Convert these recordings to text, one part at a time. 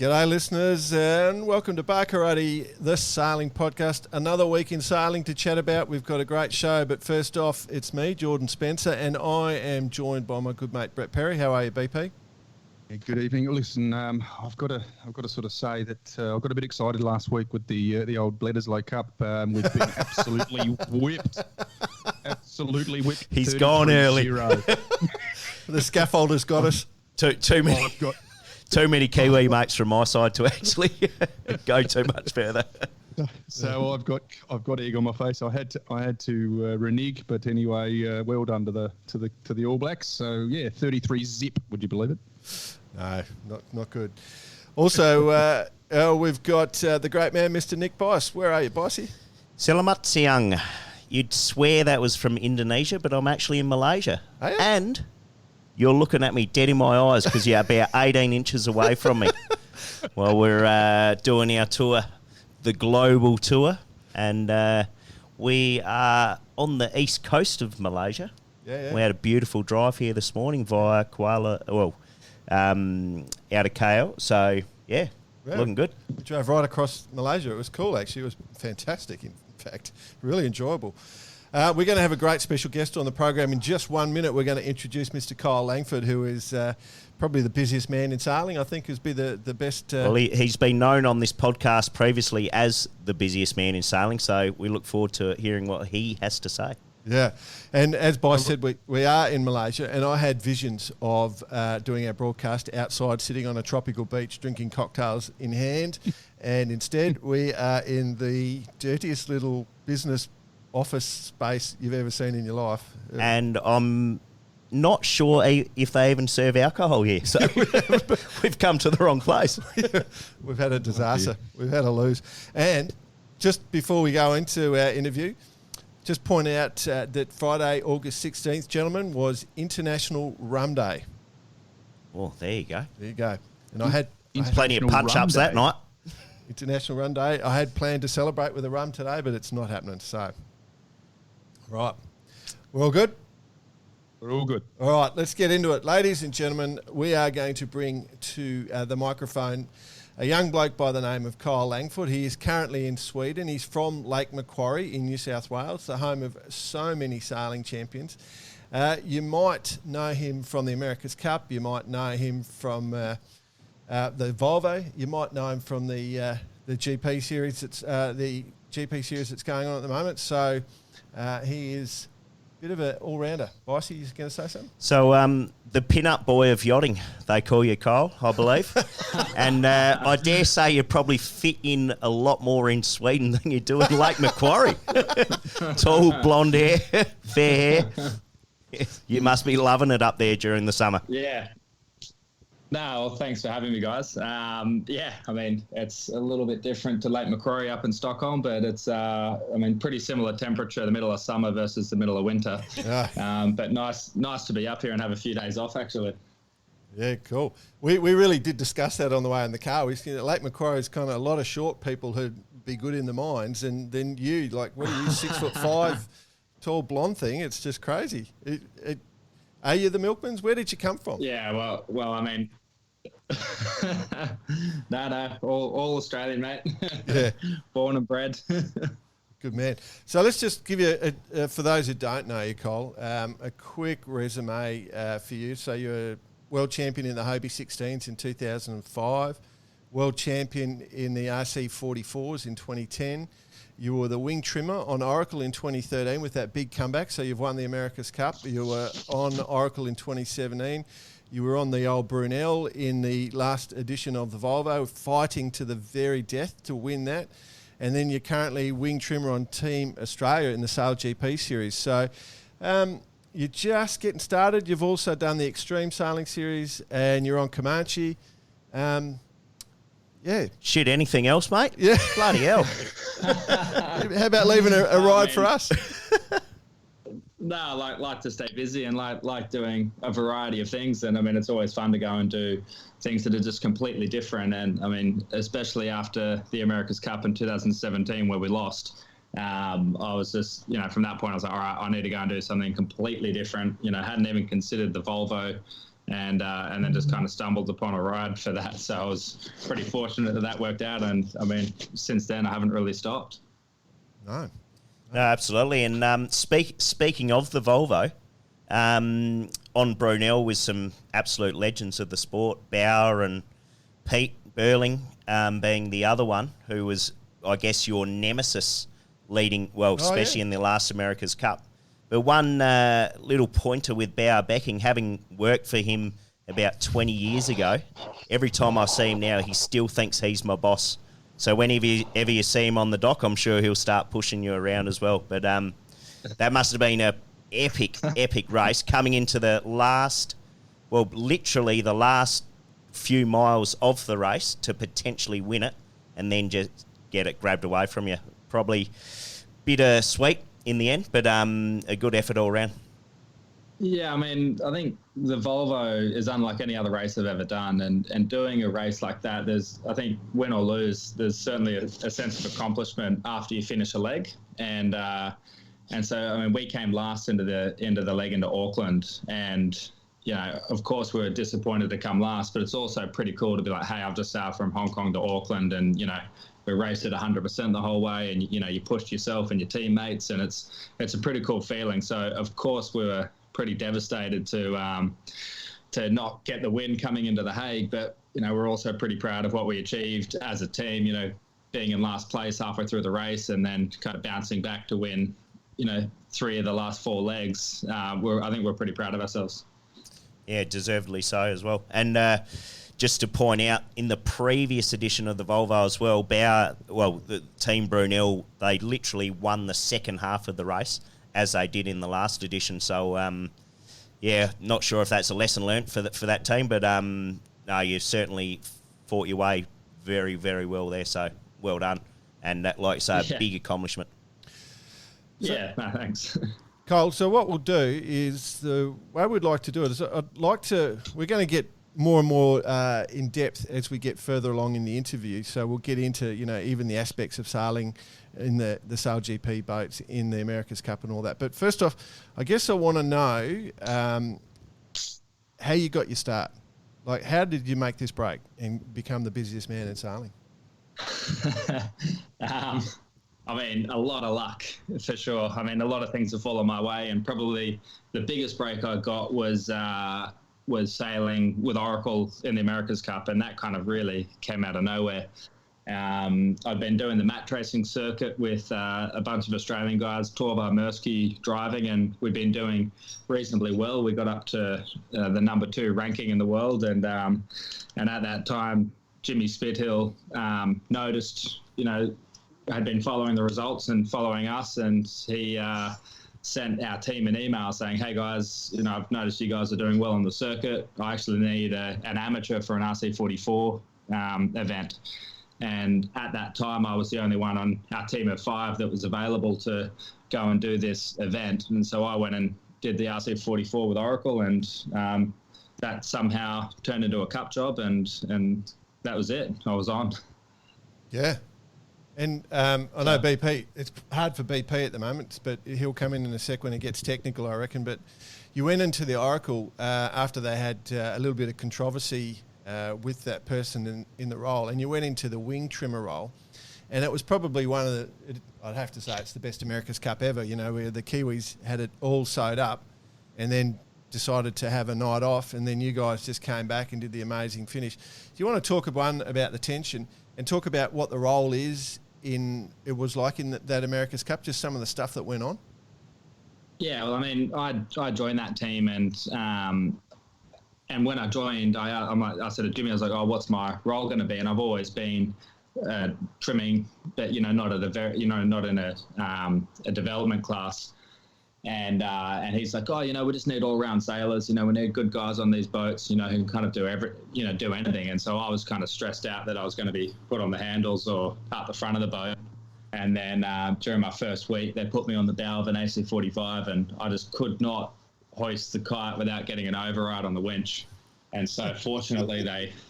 G'day listeners and welcome to Bar Karate, the sailing podcast. Another week in sailing to chat about. We've got a great show, but first off, it's me, Jordan Spencer, and I am joined by my good mate, Brett Perry. How are you, BP? Yeah, good evening. Listen, I've got to sort of say that I got a bit excited last week with the old Bledisloe Cup. We've been absolutely whipped. Absolutely whipped. He's gone early. The scaffolder's got us. Too many. Too many Kiwi mates from my side to actually go too much further. So I've got egg on my face. I had to renege, but anyway, well done to the All Blacks. So yeah, 33 zip. Would you believe it? No, not good. Also, we've got the great man, Mr. Nick Bice. Where are you, Bicey? Selamat siang. You'd swear that was from Indonesia, but I'm actually in Malaysia. Are you? And you're looking at me dead in my eyes because you're about 18 inches away from me. Well, we're doing our tour, the global tour, and we are on the east coast of Malaysia. Yeah. We had a beautiful drive here this morning via out of KL. So, yeah, looking good. We drove right across Malaysia. It was cool, actually. It was fantastic, in fact. Really enjoyable. We're going to have a great special guest on the program in just 1 minute. We're going to introduce Mr. Kyle Langford, who is probably the busiest man in sailing. I think has been the best. Well, he's been known on this podcast previously as the busiest man in sailing, so we look forward to hearing what he has to say. Yeah, and as Bice said, we are in Malaysia, and I had visions of doing our broadcast outside, sitting on a tropical beach, drinking cocktails in hand, and instead we are in the dirtiest little business office space you've ever seen in your life. And I'm not sure if they even serve alcohol here, so we've come to the wrong place. We've had a disaster. We've had a lose. And just before we go into our interview, just point out that Friday, August 16th, gentlemen, was International Rum Day. Oh, there you go. There you go. And I had plenty of punch-ups that night. International Rum Day. I had planned to celebrate with a rum today, but it's not happening, so... Right. We're all good? We're all good. All right, let's get into it. Ladies and gentlemen, we are going to bring to the microphone a young bloke by the name of Kyle Langford. He is currently in Sweden. He's from Lake Macquarie in New South Wales, the home of so many sailing champions. You might know him from the America's Cup. You might know him from the Volvo. You might know him from the GP series. It's the GP series that's going on at the moment. So... he is a bit of an all-rounder. Bicey, you going to say something? So the pin-up boy of yachting, they call you, Kyle, I believe. And I dare say you probably fit in a lot more in Sweden than you do in Lake Macquarie. Tall, blonde hair, fair hair. You must be loving it up there during the summer. Yeah. No, well, thanks for having me, guys. Yeah, I mean, it's a little bit different to Lake Macquarie up in Stockholm, but it's, pretty similar temperature, the middle of summer versus the middle of winter. Yeah. But nice to be up here and have a few days off, actually. Yeah, cool. We really did discuss that on the way in the car. We see that Lake Macquarie is kind of a lot of short people who'd be good in the mines, and then you, like, what are you, 6'5", tall blonde thing? It's just crazy. Are you the Milkmans? Where did you come from? Yeah, well, I mean... No, all Australian, mate. Yeah. Born and bred. Good man. So let's just give you, for those who don't know you, Cole, a quick resume for you. So you're a world champion in the Hobie 16s in 2005, world champion in the RC 44s in 2010. You were the wing trimmer on Oracle in 2013 with that big comeback. So you've won the America's Cup. You were on Oracle in 2017. You were on the old Brunel in the last edition of the Volvo, fighting to the very death to win that. And then you're currently wing trimmer on Team Australia in the SailGP series. So you're just getting started. You've also done the Extreme Sailing series and you're on Comanche. Yeah. Shit, anything else, mate? Yeah. Bloody hell. How about leaving a ride for us? No, like to stay busy and like doing a variety of things. And I mean, it's always fun to go and do things that are just completely different. And I mean, especially after the America's Cup in 2017 where we lost, I was just, from that point I was like, all right, I need to go and do something completely different. Hadn't even considered the Volvo and then just kind of stumbled upon a ride for that. So I was pretty fortunate that worked out. And I mean, since then, I haven't really stopped. No, absolutely. And speaking of the Volvo, on Brunel with some absolute legends of the sport, Bauer and Pete Burling being the other one, who was, I guess, your nemesis leading, especially in the last America's Cup. But one little pointer with Bauer Becking, having worked for him about 20 years ago, every time I see him now, he still thinks he's my boss. So whenever you see him on the dock, I'm sure he'll start pushing you around as well. But that must have been a epic race coming into the literally the last few miles of the race to potentially win it and then just get it grabbed away from you. Probably bittersweet in the end, but a good effort all round. Yeah, I mean, I think the Volvo is unlike any other race I've ever done, and doing a race like that, I think win or lose, there's certainly a sense of accomplishment after you finish a leg, and so I mean, we came last into the leg into Auckland, and you know, of course, we were disappointed to come last, but it's also pretty cool to be like, hey, I've just sailed from Hong Kong to Auckland, and you know, we raced at 100% the whole way, and you know, you pushed yourself and your teammates, and it's a pretty cool feeling. So of course, we were pretty devastated to not get the win coming into The Hague, but you know, we're also pretty proud of what we achieved as a team. You know, being in last place halfway through the race, and then kind of bouncing back to win, you know, 3 of the last 4 legs. I think we're pretty proud of ourselves. Yeah, deservedly so as well. And just to point out, in the previous edition of the Volvo as well, the Team Brunel, they literally won the second half of the race, as they did in the last edition. So, not sure if that's a lesson learnt for that team, but no, you certainly fought your way very, very well there. So, well done. And that, like you say, a big accomplishment. Yeah, no, thanks. Kyle, so what we'll do is, the way we'd like to do it is we're going to get more and more in depth as we get further along in the interview. So we'll get into, you know, even the aspects of sailing in the SailGP boats in the America's Cup and all that. But first off, I guess I want to know how you got your start. Like, how did you make this break and become the busiest man in sailing? I mean, a lot of luck, for sure. I mean, a lot of things have fallen my way, and probably the biggest break I got was sailing with Oracle in the America's Cup, and that kind of really came out of nowhere. I've been doing the mat racing circuit with a bunch of Australian guys, Torvar Mirsky driving, and we've been doing reasonably well. We got up to the number 2 ranking in the world, and at that time, Jimmy Spithill noticed, you know, had been following the results and following us, and he sent our team an email saying, hey guys, you know, I've noticed you guys are doing well on the circuit. I actually need an amateur for an RC44 event. And at that time, I was the only one on our team of 5 that was available to go and do this event. And so I went and did the RC44 with Oracle, and that somehow turned into a cup job, and that was it. I was on. Yeah. And I know BP, it's hard for BP at the moment, but he'll come in a sec when it gets technical, I reckon. But you went into the Oracle after they had a little bit of controversy with that person in the role, and you went into the wing trimmer role. And it was probably one of I'd have to say it's the best America's Cup ever, you know, where the Kiwis had it all sewed up and then decided to have a night off, and then you guys just came back and did the amazing finish. Do you want to talk about the tension and talk about what the role is in that America's Cup, just some of the stuff that went on? Yeah, well, I mean, I joined that team, and when I joined, I said to Jimmy, I was like, oh, what's my role going to be? And I've always been trimming, but not at not in a development class. And he's like, oh, we just need all-round sailors. We need good guys on these boats, who can kind of do anything. And so I was kind of stressed out that I was going to be put on the handles or at the front of the boat. And then during my first week, they put me on the bow of an AC-45, and I just could not hoist the kite without getting an override on the winch. And so fortunately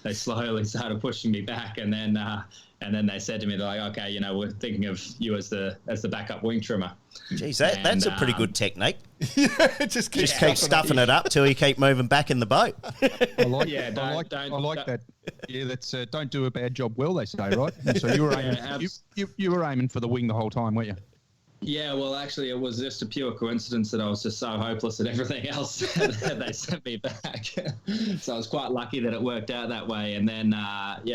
they slowly started pushing me back, and then they said to me, they're like, okay, we're thinking of you as the backup wing trimmer. Geez, that's a pretty good technique. Yeah, just keep stuffing it up till you keep moving back in the boat. I like that. Yeah, that's don't do a bad job well, they say, right? And so you were aiming, you were aiming for the wing the whole time, weren't you? Yeah, well, actually, it was just a pure coincidence that I was just so hopeless at everything else that they sent me back. So I was quite lucky that it worked out that way. And then,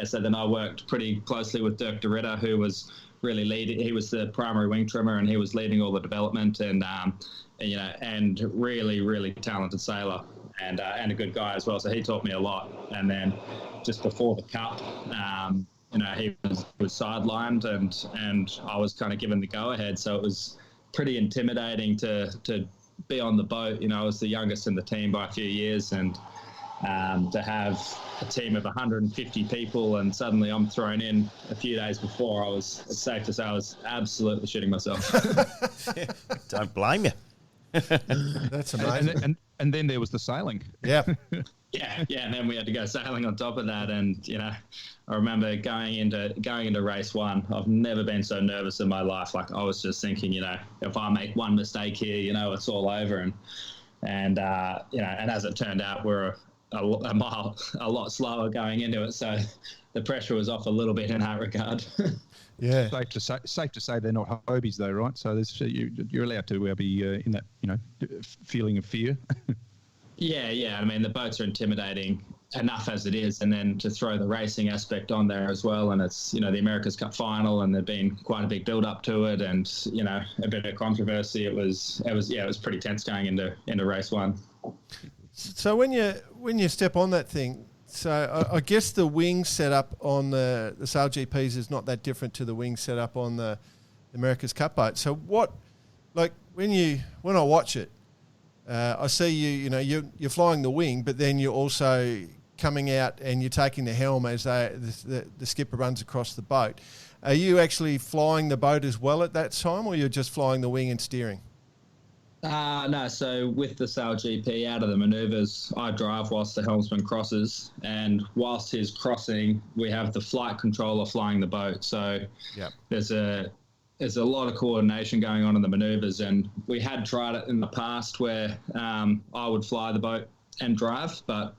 so then I worked pretty closely with Dirk de Ritter, who was really leading. He was the primary wing trimmer, and he was leading all the development, and really, really talented sailor, and a good guy as well. So he taught me a lot. And then just before the Cup, he was sidelined, and I was kind of given the go-ahead. So it was pretty intimidating to be on the boat. I was the youngest in the team by a few years, and to have a team of 150 people, and suddenly I'm thrown in a few days before. It's safe to say I was absolutely shitting myself. Don't blame you. That's amazing. And then there was the sailing. Yeah. Yeah, and then we had to go sailing on top of that, and I remember going into race one. I've never been so nervous in my life. Like, I was just thinking, if I make one mistake here, it's all over, and as it turned out, we're a lot slower going into it, so the pressure was off a little bit in that regard. Yeah, safe to say they're not Hobies though, right? So you're allowed to be in that feeling of fear. Yeah. I mean, the boats are intimidating enough as it is, and then to throw the racing aspect on there as well, and it's the America's Cup final, and there'd been quite a big build up to it, and a bit of controversy. It was pretty tense going into race one. So when you step on that thing, so I guess the wing setup on the SailGPs is not that different to the wing setup on the America's Cup boat. So when I watch it, I see you're flying the wing, but then you're also coming out and you're taking the helm as the skipper runs across the boat. Are you actually flying the boat as well at that time, or you're just flying the wing and steering? No, so with the SailGP, out of the manoeuvres, I drive whilst the helmsman crosses, and whilst he's crossing, we have the flight controller flying the boat. So there's a lot of coordination going on in the manoeuvres, and we had tried it in the past where I would fly the boat and drive, but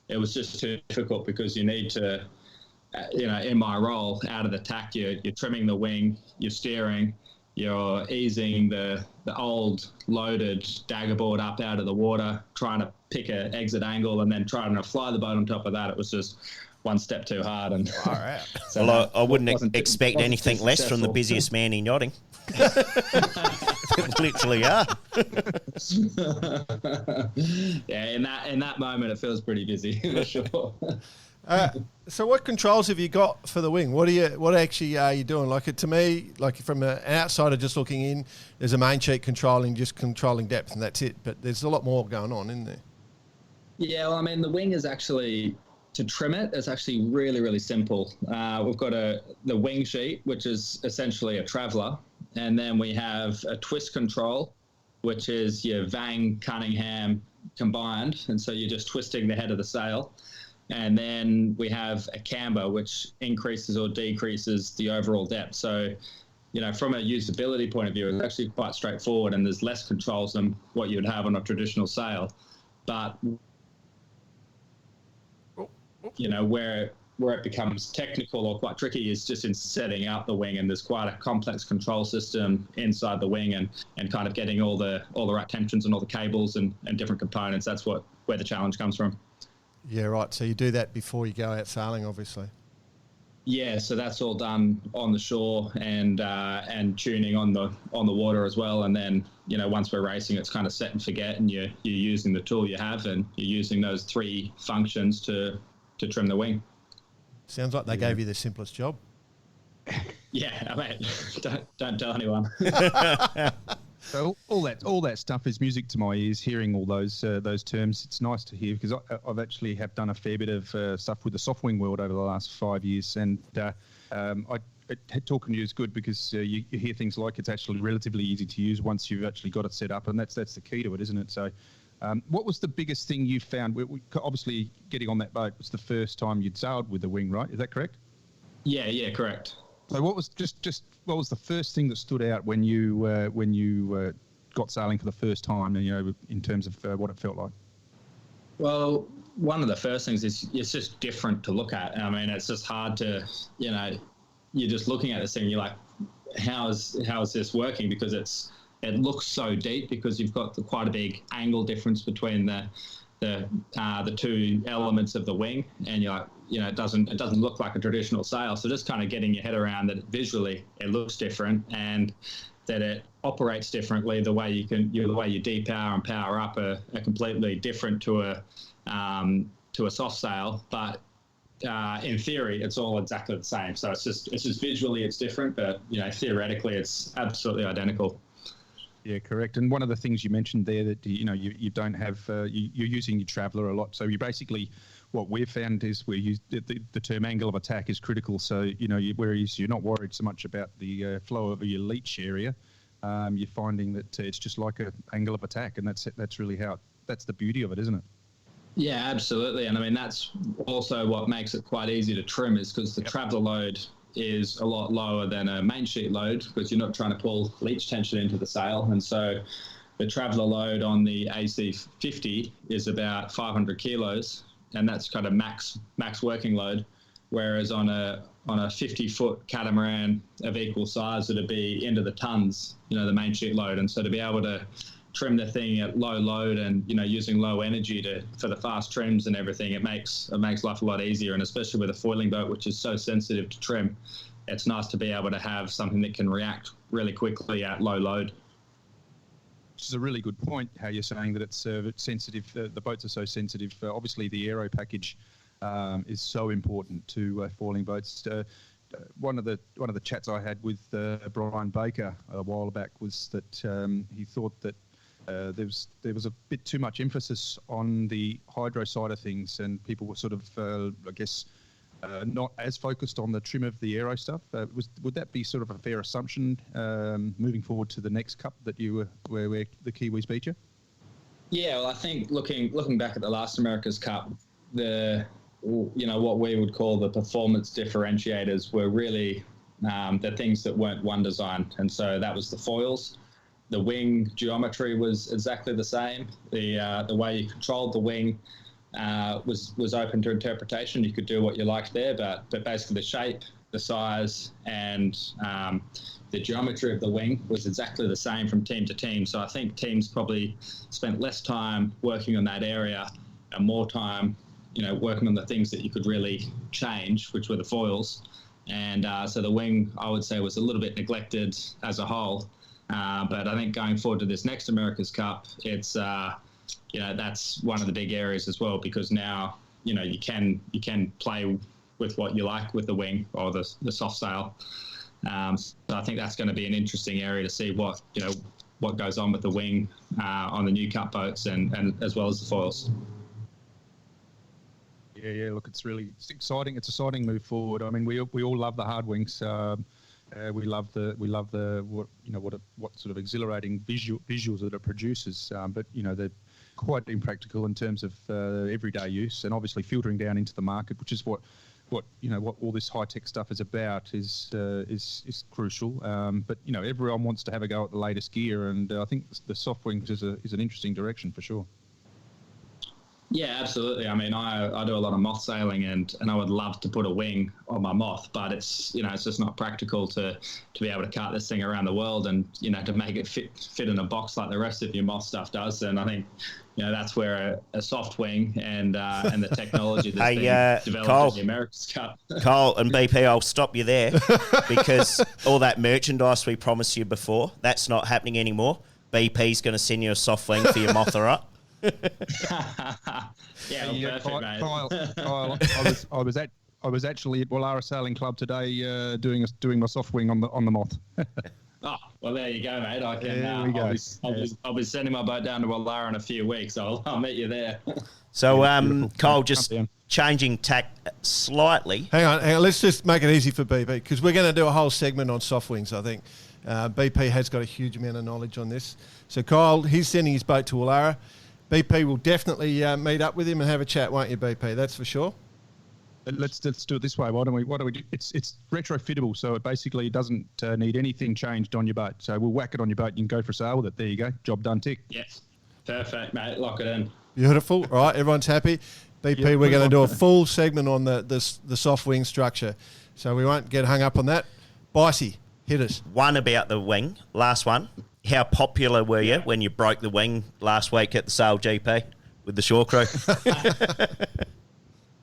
it was just too difficult because you need to, in my role, out of the tack, you're trimming the wing, you're steering, you're easing the old loaded dagger board up out of the water, trying to pick an exit angle, and then trying to fly the boat on top of that. It was just one step too hard. And all right. So well, I wouldn't expect anything less from the busiest man in yachting. Literally are. Yeah, in that moment, it feels pretty busy for sure. So what controls have you got for the wing? What actually are you doing? Like, to me, like from an outsider just looking in, there's a main sheet controlling depth, and that's it. But there's a lot more going on, isn't there? Yeah, well, I mean, the wing is actually, to trim it, it's actually really, really simple. We've got the wing sheet, which is essentially a traveller, and then we have a twist control, which is your Vang Cunningham combined, and so you're just twisting the head of the sail. And then we have a camber, which increases or decreases the overall depth. So, from a usability point of view, it's actually quite straightforward, and there's less controls than what you would have on a traditional sail. But, where it becomes technical or quite tricky is just in setting out the wing, and there's quite a complex control system inside the wing, and kind of getting all the right tensions and all the cables and different components. That's where the challenge comes from. Yeah, right. So you do that before you go out sailing, obviously. Yeah, so that's all done on the shore and tuning on the water as well. And then once we're racing, it's kind of set and forget, and you're using the tool you have, and you're using those three functions to trim the wing. Sounds like they gave you the simplest job. Yeah, I mean, don't tell anyone. So all that stuff is music to my ears. Hearing all those terms, it's nice to hear, because I've actually have done a fair bit of stuff with the soft wing world over the last 5 years, and talking to you is good, because you hear things like it's actually relatively easy to use once you've actually got it set up, and that's the key to it, isn't it? So What was the biggest thing you found? Obviously, getting on that boat was the first time you'd sailed with the wing, right? Is that correct? Yeah, correct. So what was what was the first thing that stood out when you got sailing for the first time, and in terms of what it felt like? Well, one of the first things is it's just different to look at. I mean, it's just hard to, you're just looking at this thing and you're like, how is this working? Because it looks so deep because you've got quite a big angle difference between the two elements of the wing, and you're like, it doesn't look like a traditional sail. So just kind of getting your head around that visually it looks different and that it operates differently. The way you depower and power up are completely different to a soft sail, but in theory it's all exactly the same. So it's just visually it's different, but theoretically it's absolutely identical. Yeah, correct. And one of the things you mentioned there that you don't have you're using your traveller a lot. So you basically, what we've found is we use the term angle of attack is critical. So whereas you're not worried so much about the flow of your leach area, you're finding that it's just like an angle of attack, and that's really that's the beauty of it, isn't it? Yeah, absolutely. And I mean that's also what makes it quite easy to trim, is because the traveller load is a lot lower than a main sheet load, because you're not trying to pull leach tension into the sail. And so the traveller load on the AC50 is about 500 kilos, and that's kind of max working load. Whereas on a 50-foot catamaran of equal size, it'd be into the tons, the main sheet load. And so to be able to trim the thing at low load and using low energy for the fast trims and everything, it makes life a lot easier. And especially with a foiling boat, which is so sensitive to trim, it's nice to be able to have something that can react really quickly at low load. Which is a really good point, how you're saying that it's sensitive. The boats are so sensitive. Obviously, the aero package is so important to foiling boats. One of the chats I had with Brian Baker a while back was that he thought that there was a bit too much emphasis on the hydro side of things, and people were sort of, not as focused on the trim of the aero stuff. Would that be sort of a fair assumption moving forward to the next cup that where the Kiwis beat you? Yeah, well, I think looking back at the last America's Cup, what we would call the performance differentiators were really the things that weren't one design, and so that was the foils. The wing geometry was exactly the same. The way you controlled the wing was open to interpretation. You could do what you liked there, but basically the shape, the size, and the geometry of the wing was exactly the same from team to team. So I think teams probably spent less time working on that area and more time, working on the things that you could really change, which were the foils. And so the wing, I would say, was a little bit neglected as a whole. But I think going forward to this next America's Cup, it's that's one of the big areas as well, because now you can play with what you like with the wing or the soft sail. So I think that's going to be an interesting area to see what goes on with the wing on the new Cup boats and as well as the foils. Yeah. Look, it's exciting. It's an exciting move forward. I mean, we all love the hard wings. We love the what sort of exhilarating visuals that it produces. But they're quite impractical in terms of everyday use, and obviously filtering down into the market, which is what all this high tech stuff is about, is crucial. But everyone wants to have a go at the latest gear, and I think the soft wings is an interesting direction for sure. Yeah, absolutely. I mean, I do a lot of moth sailing, and I would love to put a wing on my moth, but it's just not practical to be able to cart this thing around the world and to make it fit in a box like the rest of your moth stuff does. And I think that's where a soft wing and the technology that's been developed Kyle, in the America's Cup. Kyle and BP, I'll stop you there because all that merchandise we promised you before, that's not happening anymore. BP's going to send you a soft wing for your moth, all right? Perfect, mate. Kyle, I was actually at Wallara Sailing Club today doing my soft wing on the moth. Oh, well, there you go, mate. I can. I'll be sending my boat down to Wallara in a few weeks. I'll meet you there. So, Kyle, just changing tack slightly. Hang on. Let's just make it easy for BP, because we're going to do a whole segment on soft wings, I think. BP has got a huge amount of knowledge on this. So, Kyle, he's sending his boat to Wallara. BP will definitely meet up with him and have a chat, won't you, BP? That's for sure. Let's do it this way. Why don't we do? It's retrofittable, so it basically doesn't need anything changed on your boat. So we'll whack it on your boat. You can go for a sail with it. There you go. Job done. Tick. Yes, perfect, mate. Lock it in. Beautiful. All right, everyone's happy. BP, Yep, we're going to do a full segment on the soft wing structure, so we won't get hung up on that. Bicey, hit us. One about the wing. Last one. How popular were you when you broke the wing last week at the SailGP with the shore crew?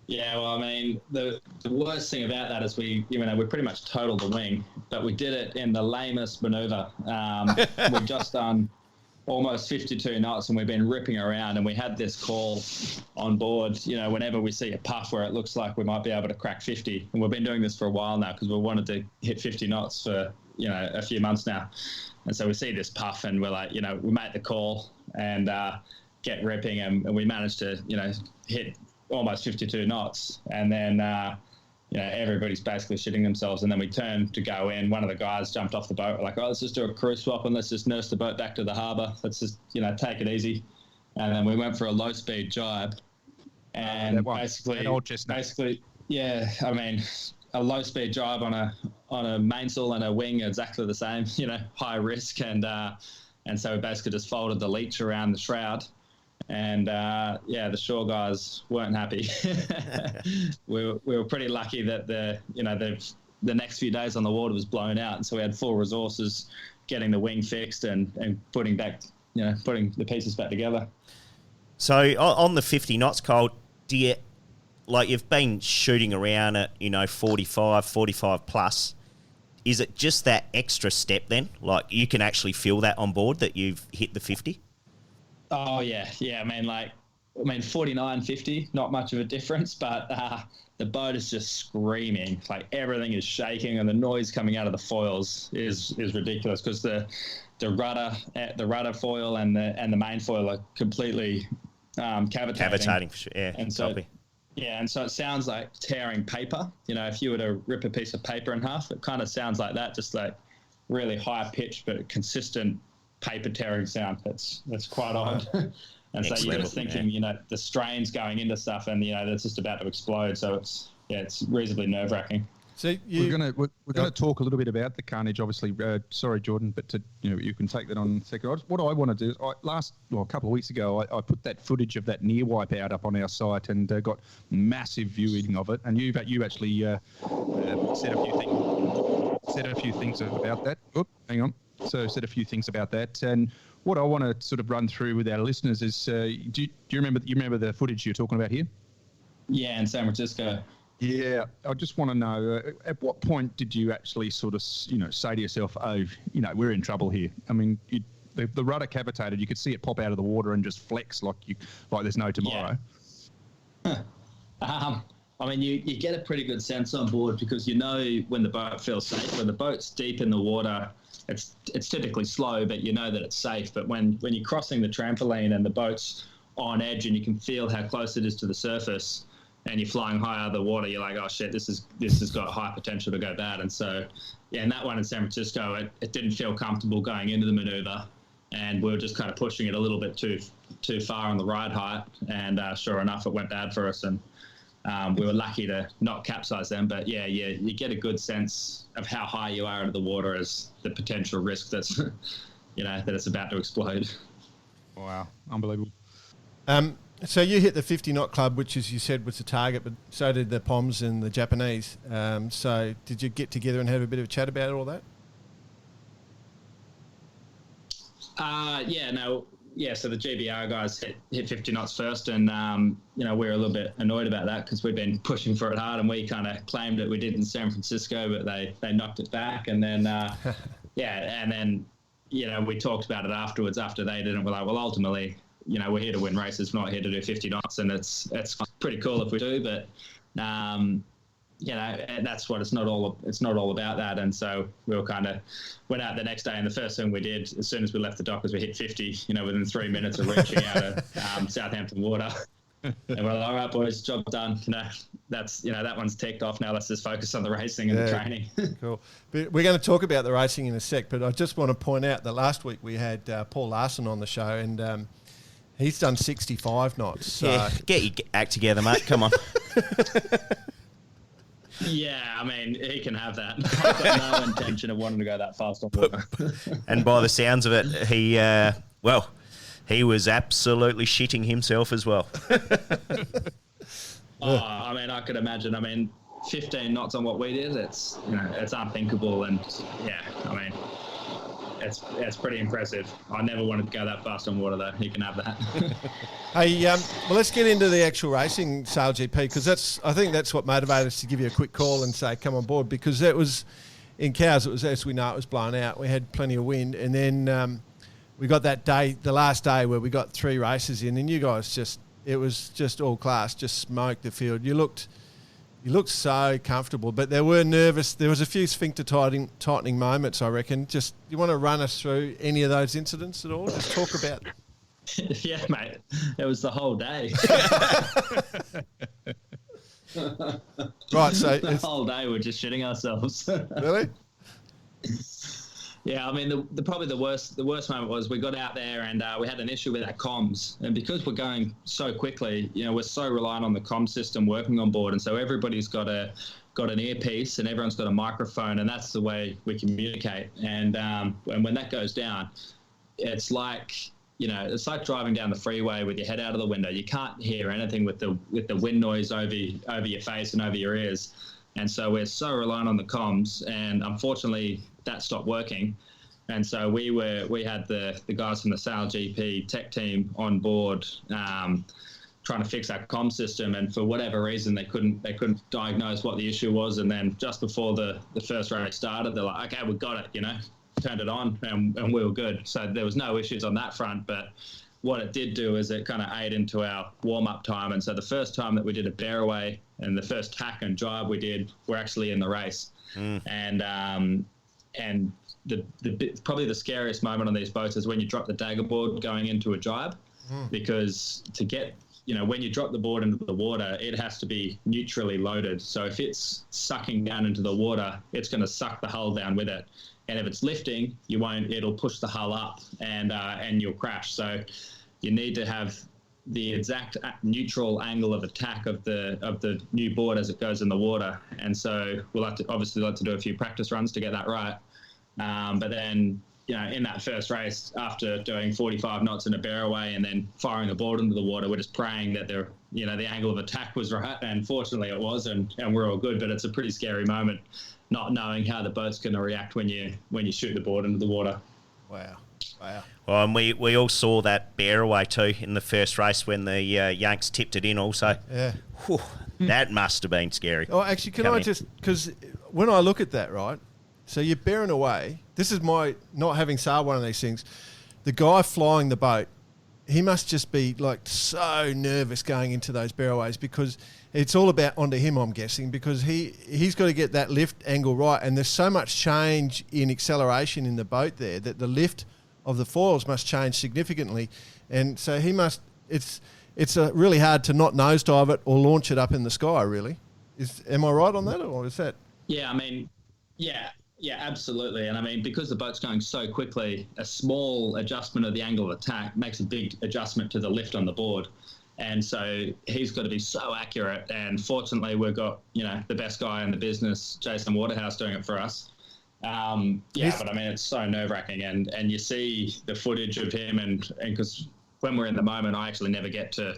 Yeah, well, I mean, the worst thing about that is we pretty much totaled the wing, but we did it in the lamest manoeuvre. We've just done almost 52 knots and we've been ripping around, and we had this call on board, whenever we see a puff where it looks like we might be able to crack 50. And we've been doing this for a while now because we wanted to hit 50 knots for, a few months now. And so we see this puff and we're like, we make the call and get ripping, and we managed to, hit almost 52 knots, and then everybody's basically shitting themselves, and then we turned to go in. One of the guys jumped off the boat. We're like, let's just do a crew swap and let's just nurse the boat back to the harbour. Let's just take it easy. And then we went for a low speed jibe, and basically, yeah, I mean, a low speed jibe on a mainsail and a wing are exactly the same, high risk, and so we basically just folded the leech around the shroud. And the shore guys weren't happy. we were pretty lucky that the next few days on the water was blown out, and so we had full resources getting the wing fixed and putting the pieces back together. So on the 50 knots, Kyle, you've been shooting around at 45 plus. Is it just that extra step then? Like you can actually feel that on board that you've hit the 50? Oh, yeah. I mean, 49, 50, not much of a difference, but the boat is just screaming. Like everything is shaking, and the noise coming out of the foils is ridiculous because the rudder foil and the main foil are completely cavitating. Cavitating, for sure. Yeah, and so it sounds like tearing paper. If you were to rip a piece of paper in half, it kind of sounds like that, just like really high pitched but consistent paper tearing sound. That's quite odd. And so you're just thinking, the strains going into stuff, and that's just about to explode. So it's reasonably nerve wracking. So we're gonna talk a little bit about the carnage. Obviously, sorry, Jordan, but you can take that on in a second. What I want to do is, a couple of weeks ago, I put that footage of that near wipe out up on our site and got massive viewing of it. And you actually said a few things about that. Hang on. So said a few things about that, and what I want to sort of run through with our listeners is, do you remember the footage you're talking about here? Yeah, in San Francisco. Yeah, I just want to know, at what point did you actually sort of, say to yourself, oh, we're in trouble here? I mean, the rudder cavitated, you could see it pop out of the water and just flex like there's no tomorrow. Yeah. I mean, you get a pretty good sense on board because when the boat feels safe. When the boat's deep in the water, it's typically slow, but you know that it's safe. But when you're crossing the trampoline and the boat's on edge and you can feel how close it is to the surface and you're flying high out of the water, you're like, oh shit, this has got high potential to go bad. And so, yeah, in that one in San Francisco, it didn't feel comfortable going into the maneuver, and we were just kind of pushing it a little bit too far on the ride height, and sure enough, it went bad for us. And we were lucky to not capsize them, but yeah, you get a good sense of how high you are into the water as the potential risk that's, that it's about to explode. Wow, unbelievable. So you hit the 50 knot club, which, as you said, was the target, but so did the Poms and the Japanese. So did you get together and have a bit of a chat about all that? So the GBR guys hit 50 knots first, and we're a little bit annoyed about that because we've been pushing for it hard, and we kind of claimed that we did in San Francisco, but they knocked it back, and then we talked about it afterwards after they did it. We're like, well, ultimately, we're here to win races, we're not here to do 50 knots, and it's pretty cool if we do, but that's what it's not all about that. And so we were kind of went out the next day, and the first thing we did as soon as we left the dock was we hit 50, within 3 minutes of reaching out of Southampton water. And we're like, all right, boys, job done. That one's ticked off. Now let's just focus on the racing and the training. Cool. But we're going to talk about the racing in a sec, but I just want to point out that last week we had Paul Larson on the show, and He's done 65 knots. So. Yeah, get your act together, mate. Come on. Yeah, I mean, he can have that. I've got no intention of wanting to go that fast on water. And by the sounds of it, he was absolutely shitting himself as well. I mean, I could imagine. I mean, 15 knots on what we did, it's unthinkable. And yeah, I mean, it's pretty impressive. I never wanted to go that fast on water, though. He can have that. Hey, well, let's get into the actual racing, SailGP, because I think that's what motivated us to give you a quick call and say, come on board, because it was, in Cows, it was, as we know, it was blown out. We had plenty of wind, and then we got that day, the last day, where we got 3 races in, and you guys it was just all class, just smoked the field. You looked so comfortable, but there was a few sphincter tightening moments, I reckon. Just, you want to run us through any of those incidents at all? Just talk about it. Yeah, mate. It was the whole day. Right, so the whole day we're just shitting ourselves. Really? Yeah, I mean, probably the worst moment was we got out there and we had an issue with our comms, and because we're going so quickly, we're so reliant on the comm system working on board, and so everybody's got an earpiece and everyone's got a microphone, and that's the way we communicate. And when that goes down, it's like driving down the freeway with your head out of the window. You can't hear anything with the wind noise over your face and over your ears. And so we're so reliant on the comms, and unfortunately that stopped working. And so we had the guys from the SailGP tech team on board trying to fix our comm system, and for whatever reason they couldn't diagnose what the issue was. And then just before the first race started, they're like, okay, we've got it, turned it on, and we were good. So there was no issues on that front, but what it did do is it kind of ate into our warm-up time. And so the first time that we did a bear away and the first tack and drive we did, we're actually in the race. And probably the scariest moment on these boats is when you drop the dagger board going into a jibe, because to get, when you drop the board into the water, it has to be neutrally loaded. So if it's sucking down into the water, it's going to suck the hull down with it. And if it's lifting, it'll push the hull up and you'll crash. So you need to have the exact neutral angle of attack of the new board as it goes in the water. And so we'll have to do a few practice runs to get that right. But then, in that first race, after doing 45 knots in a bear away and then firing the board into the water, we're just praying that the angle of attack was right. And fortunately it was, and we're all good. But it's a pretty scary moment, not knowing how the boat's going to react when you shoot the board into the water. Wow. Well, and we all saw that bear away too in the first race when the Yanks tipped it in also. Yeah. Whew, that must have been scary. Oh, actually, because when I look at that, right, so you're bearing away, this is my not having sailed one of these things, the guy flying the boat, he must just be like so nervous going into those bearaways, because it's all about onto him, I'm guessing, because he's got to get that lift angle right, and there's so much change in acceleration in the boat there that the lift of the foils must change significantly, and so he must. It's really hard to not nosedive it or launch it up in the sky. Really, am I right on that, or is that? Yeah, I mean, yeah, absolutely. And I mean, because the boat's going so quickly, a small adjustment of the angle of attack makes a big adjustment to the lift on the board. And so he's got to be so accurate. And fortunately, we've got, the best guy in the business, Jason Waterhouse, doing it for us. But I mean, it's so nerve-wracking. And you see the footage of him, and because when we're in the moment, I actually never get to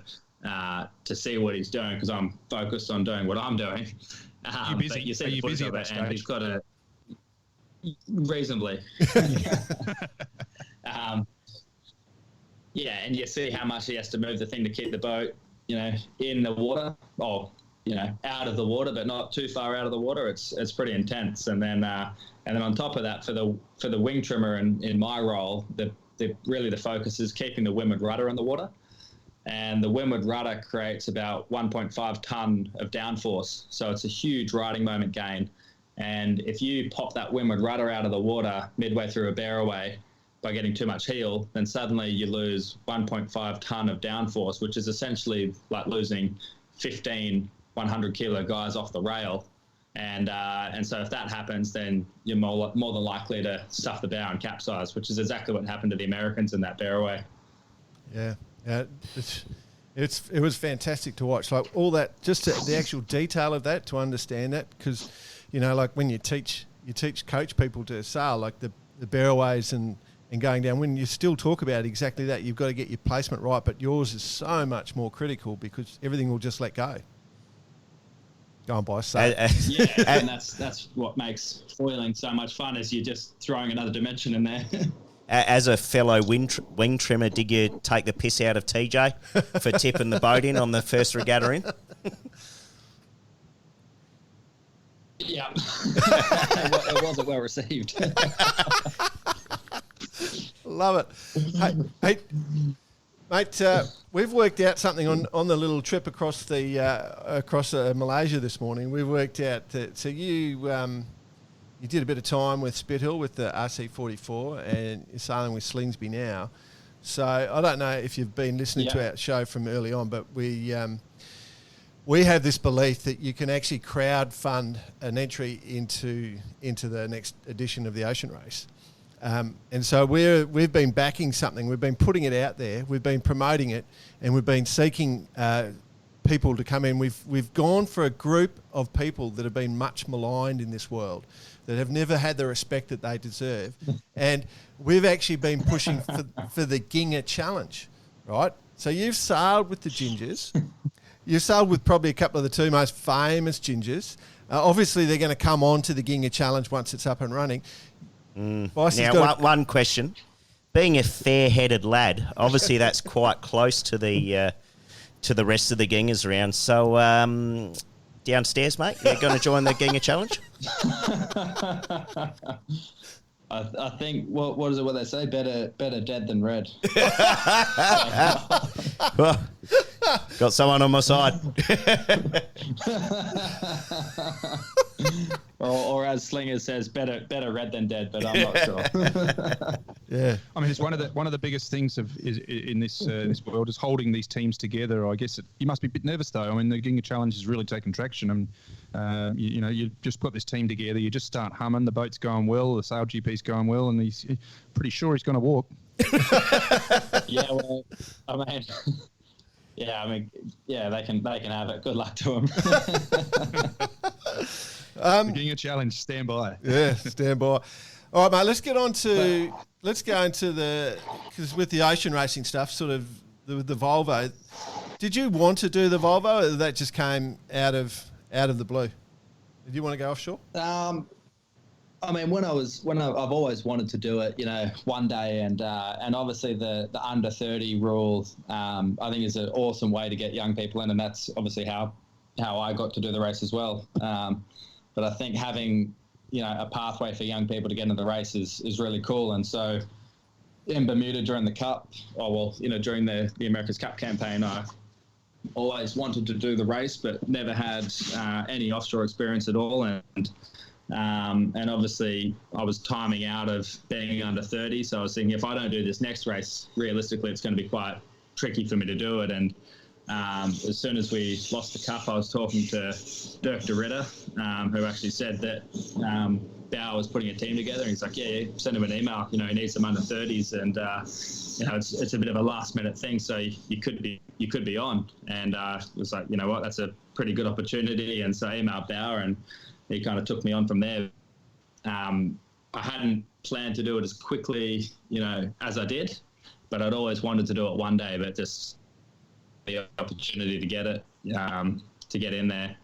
see what he's doing because I'm focused on doing what I'm doing. You're busy. But you see Are the you footage busy of at it, that and stage? he's got a reasonably. And you see how much he has to move the thing to keep the boat, in the water, or out of the water, but not too far out of the water. It's pretty intense. And then on top of that, for the wing trimmer in my role, the focus is keeping the windward rudder in the water. And the windward rudder creates about 1.5 ton of downforce. So it's a huge riding moment gain. And if you pop that windward rudder out of the water midway through a bear away by getting too much heel, then suddenly you lose 1.5 ton of downforce, which is essentially like losing 15 100 kilo guys off the rail. And so if that happens, then you're more than likely to stuff the bow and capsize, which is exactly what happened to the Americans in that bear away. Yeah. It was fantastic to watch. Like all that, just the actual detail of that, to understand that, because, like when you coach people to sail, like the barrelways and going down, when you still talk about exactly that, you've got to get your placement right, but yours is so much more critical because everything will just let go. Go on, Bice. And that's what makes foiling so much fun, is you're just throwing another dimension in there. As a fellow wing trimmer, did you take the piss out of TJ for tipping the boat in on the first regatta in? Yeah. It wasn't well received. Love it. Hey, mate, we've worked out something on the little trip across Malaysia this morning. We've worked out that, so you did a bit of time with Spithill with the RC44 and you're sailing with Slingsby now. So I don't know if you've been listening to our show from early on, but we have this belief that you can actually crowd fund an entry into the next edition of the Ocean Race. And so we've been backing something. We've been putting it out there. We've been promoting it, and we've been seeking people to come in. We've gone for a group of people that have been much maligned in this world, that have never had the respect that they deserve. And we've actually been pushing for the Ginga Challenge, right? So you've sailed with the Gingers. You've sailed with probably a couple of the two most famous Gingers. Obviously, they're going to come on to the Ginga Challenge once it's up and running. Now, one question. Being a fair-headed lad, obviously that's quite close to the rest of the Gingas around. So, downstairs, mate, you're going to join the Ginga Challenge? I think what is it? What they say? Better dead than red. Well, got someone on my side. or as Slinger says, better red than dead. But I'm not sure. Yeah, I mean, it's one of the biggest things in this world is holding these teams together. I guess you must be a bit nervous though. I mean, the Ginga Challenge has really taken traction, and you just put this team together. You just start humming. The boat's going well. The SailGP's going well, and he's pretty sure he's going to walk. Yeah, well, I mean. They can have it. Good luck to them. The Ginga Challenge, stand by. Yeah, stand by. All right, mate. Let's go into because with the ocean racing stuff, sort of the Volvo. Did you want to do the Volvo, or that just came out of the blue? Did you want to go offshore? I mean, I've always wanted to do it, one day, and obviously the under 30 rule, I think is an awesome way to get young people in, and that's obviously how I got to do the race as well. But I think having a pathway for young people to get into the race is really cool. And so in Bermuda during the Cup, during the America's Cup campaign, I always wanted to do the race, but never had any offshore experience at all. And obviously I was timing out of being under 30. So I was thinking, if I don't do this next race, realistically, it's going to be quite tricky for me to do it. And as soon as we lost the Cup, I was talking to Dirk de Ritter, who actually said that Bauer was putting a team together. And he's like, yeah, send him an email. He needs some under 30s. And, it's a bit of a last minute thing. So you could be on. And it was like, you know what, that's a pretty good opportunity. And so I emailed Bauer, and he kind of took me on from there. I hadn't planned to do it as quickly, as I did, but I'd always wanted to do it one day, but just the opportunity to get it, to get in there,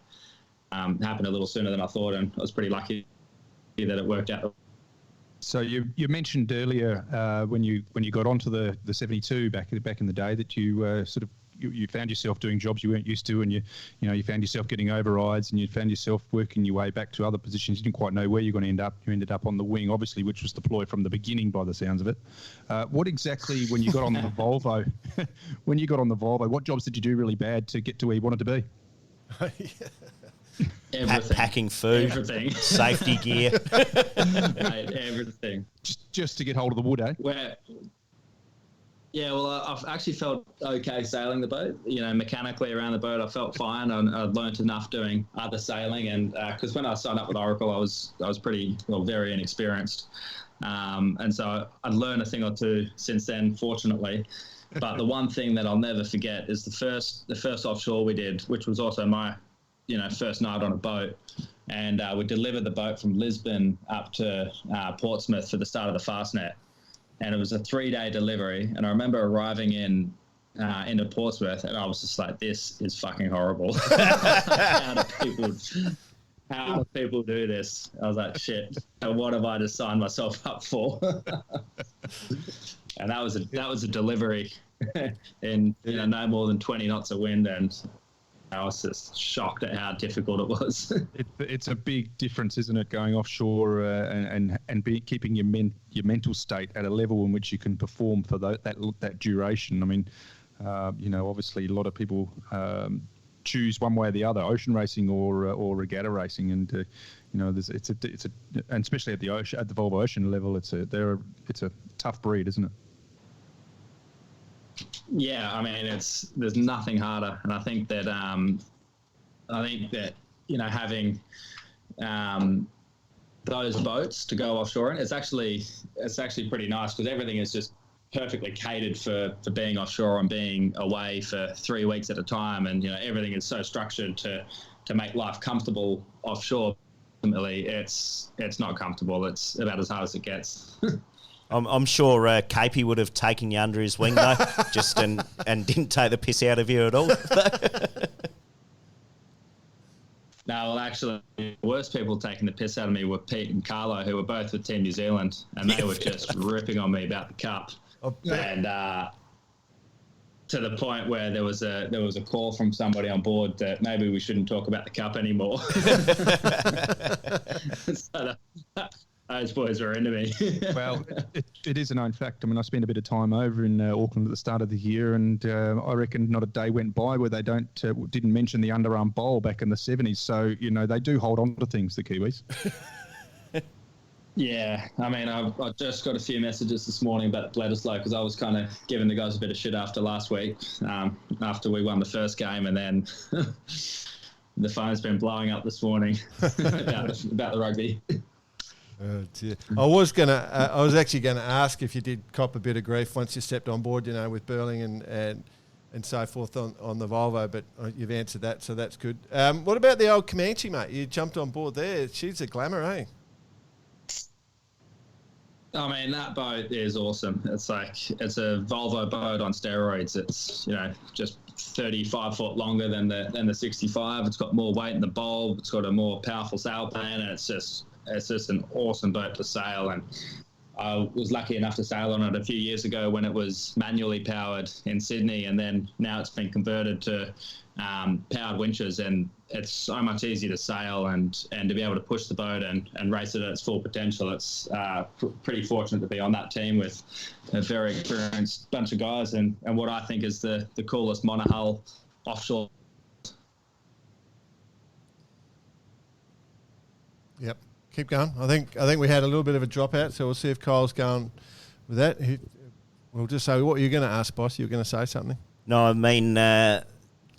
happened a little sooner than I thought, and I was pretty lucky that it worked out. So you mentioned earlier when you got onto the 72 back in the day that you you found yourself doing jobs you weren't used to, and you found yourself getting overrides, and you found yourself working your way back to other positions. You didn't quite know where you're going to end up. You ended up on the wing, obviously, which was deployed from the beginning by the sounds of it. What exactly, when you got on the Volvo, what jobs did you do really bad to get to where you wanted to be? Everything. Packing food, everything, safety gear, everything. Just to get hold of the wood, eh? Yeah, well, I've actually felt okay sailing the boat. Mechanically around the boat, I felt fine. I'd learnt enough doing other sailing, and because when I signed up with Oracle, I was very inexperienced, and so I'd learned a thing or two since then, fortunately. But the one thing that I'll never forget is the first offshore we did, which was also my, first night on a boat. And we delivered the boat from Lisbon up to Portsmouth for the start of the Fastnet. And it was a 3-day delivery. And I remember arriving into Portsmouth, and I was just like, this is fucking horrible. How do people do this? I was like, shit, what have I just signed myself up for? And that was a delivery in no more than 20 knots of wind, and I was just shocked at how difficult it was. It's a big difference, isn't it, going offshore and keeping your mental state at a level in which you can perform for that duration. I mean, obviously a lot of people choose one way or the other, ocean racing or regatta racing, and and especially at the Volvo Ocean level, it's a tough breed, isn't it? Yeah, I mean, there's nothing harder, and I think that having those boats to go offshore in, it's actually pretty nice, because everything is just perfectly catered for being offshore and being away for 3 weeks at a time, and everything is so structured to make life comfortable offshore. Ultimately, it's not comfortable. It's about as hard as it gets. I'm sure Capey would have taken you under his wing, though, and didn't take the piss out of you at all. No, well, actually, the worst people taking the piss out of me were Pete and Carlo, who were both with Team New Zealand, and they were just ripping on me about the cup. And to the point where there was a call from somebody on board that maybe we shouldn't talk about the cup anymore. So those boys were into me. Well, it is a known fact. I mean, I spent a bit of time over in Auckland at the start of the year, and I reckon not a day went by where they didn't mention the underarm bowl back in the 70s. So, they do hold on to things, the Kiwis. Yeah, I mean, I just got a few messages this morning about the Bledisloe, because I was kind of giving the guys a bit of shit after last week, after we won the first game, and then the phone's been blowing up this morning about the rugby. Oh dear. I was actually gonna ask if you did cop a bit of grief once you stepped on board, with Burling and so forth on the Volvo, but you've answered that, so that's good. What about the old Comanche, mate? You jumped on board there. She's a glamour, eh? I mean, that boat is awesome. It's a Volvo boat on steroids. It's just 35 foot longer than the 65. It's got more weight in the bulb. It's got a more powerful sail pan, and it's just an awesome boat to sail. And I was lucky enough to sail on it a few years ago when it was manually powered in Sydney, and then now it's been converted to powered winches, and it's so much easier to sail and to be able to push the boat and race it at its full potential. It's pretty fortunate to be on that team with a very experienced bunch of guys, and what I think is the coolest monohull offshore. Yep. Keep going. I think we had a little bit of a dropout, so we'll see if Kyle's going with that. We'll just say, what are you going to ask, boss? You were going to say something? No, I mean,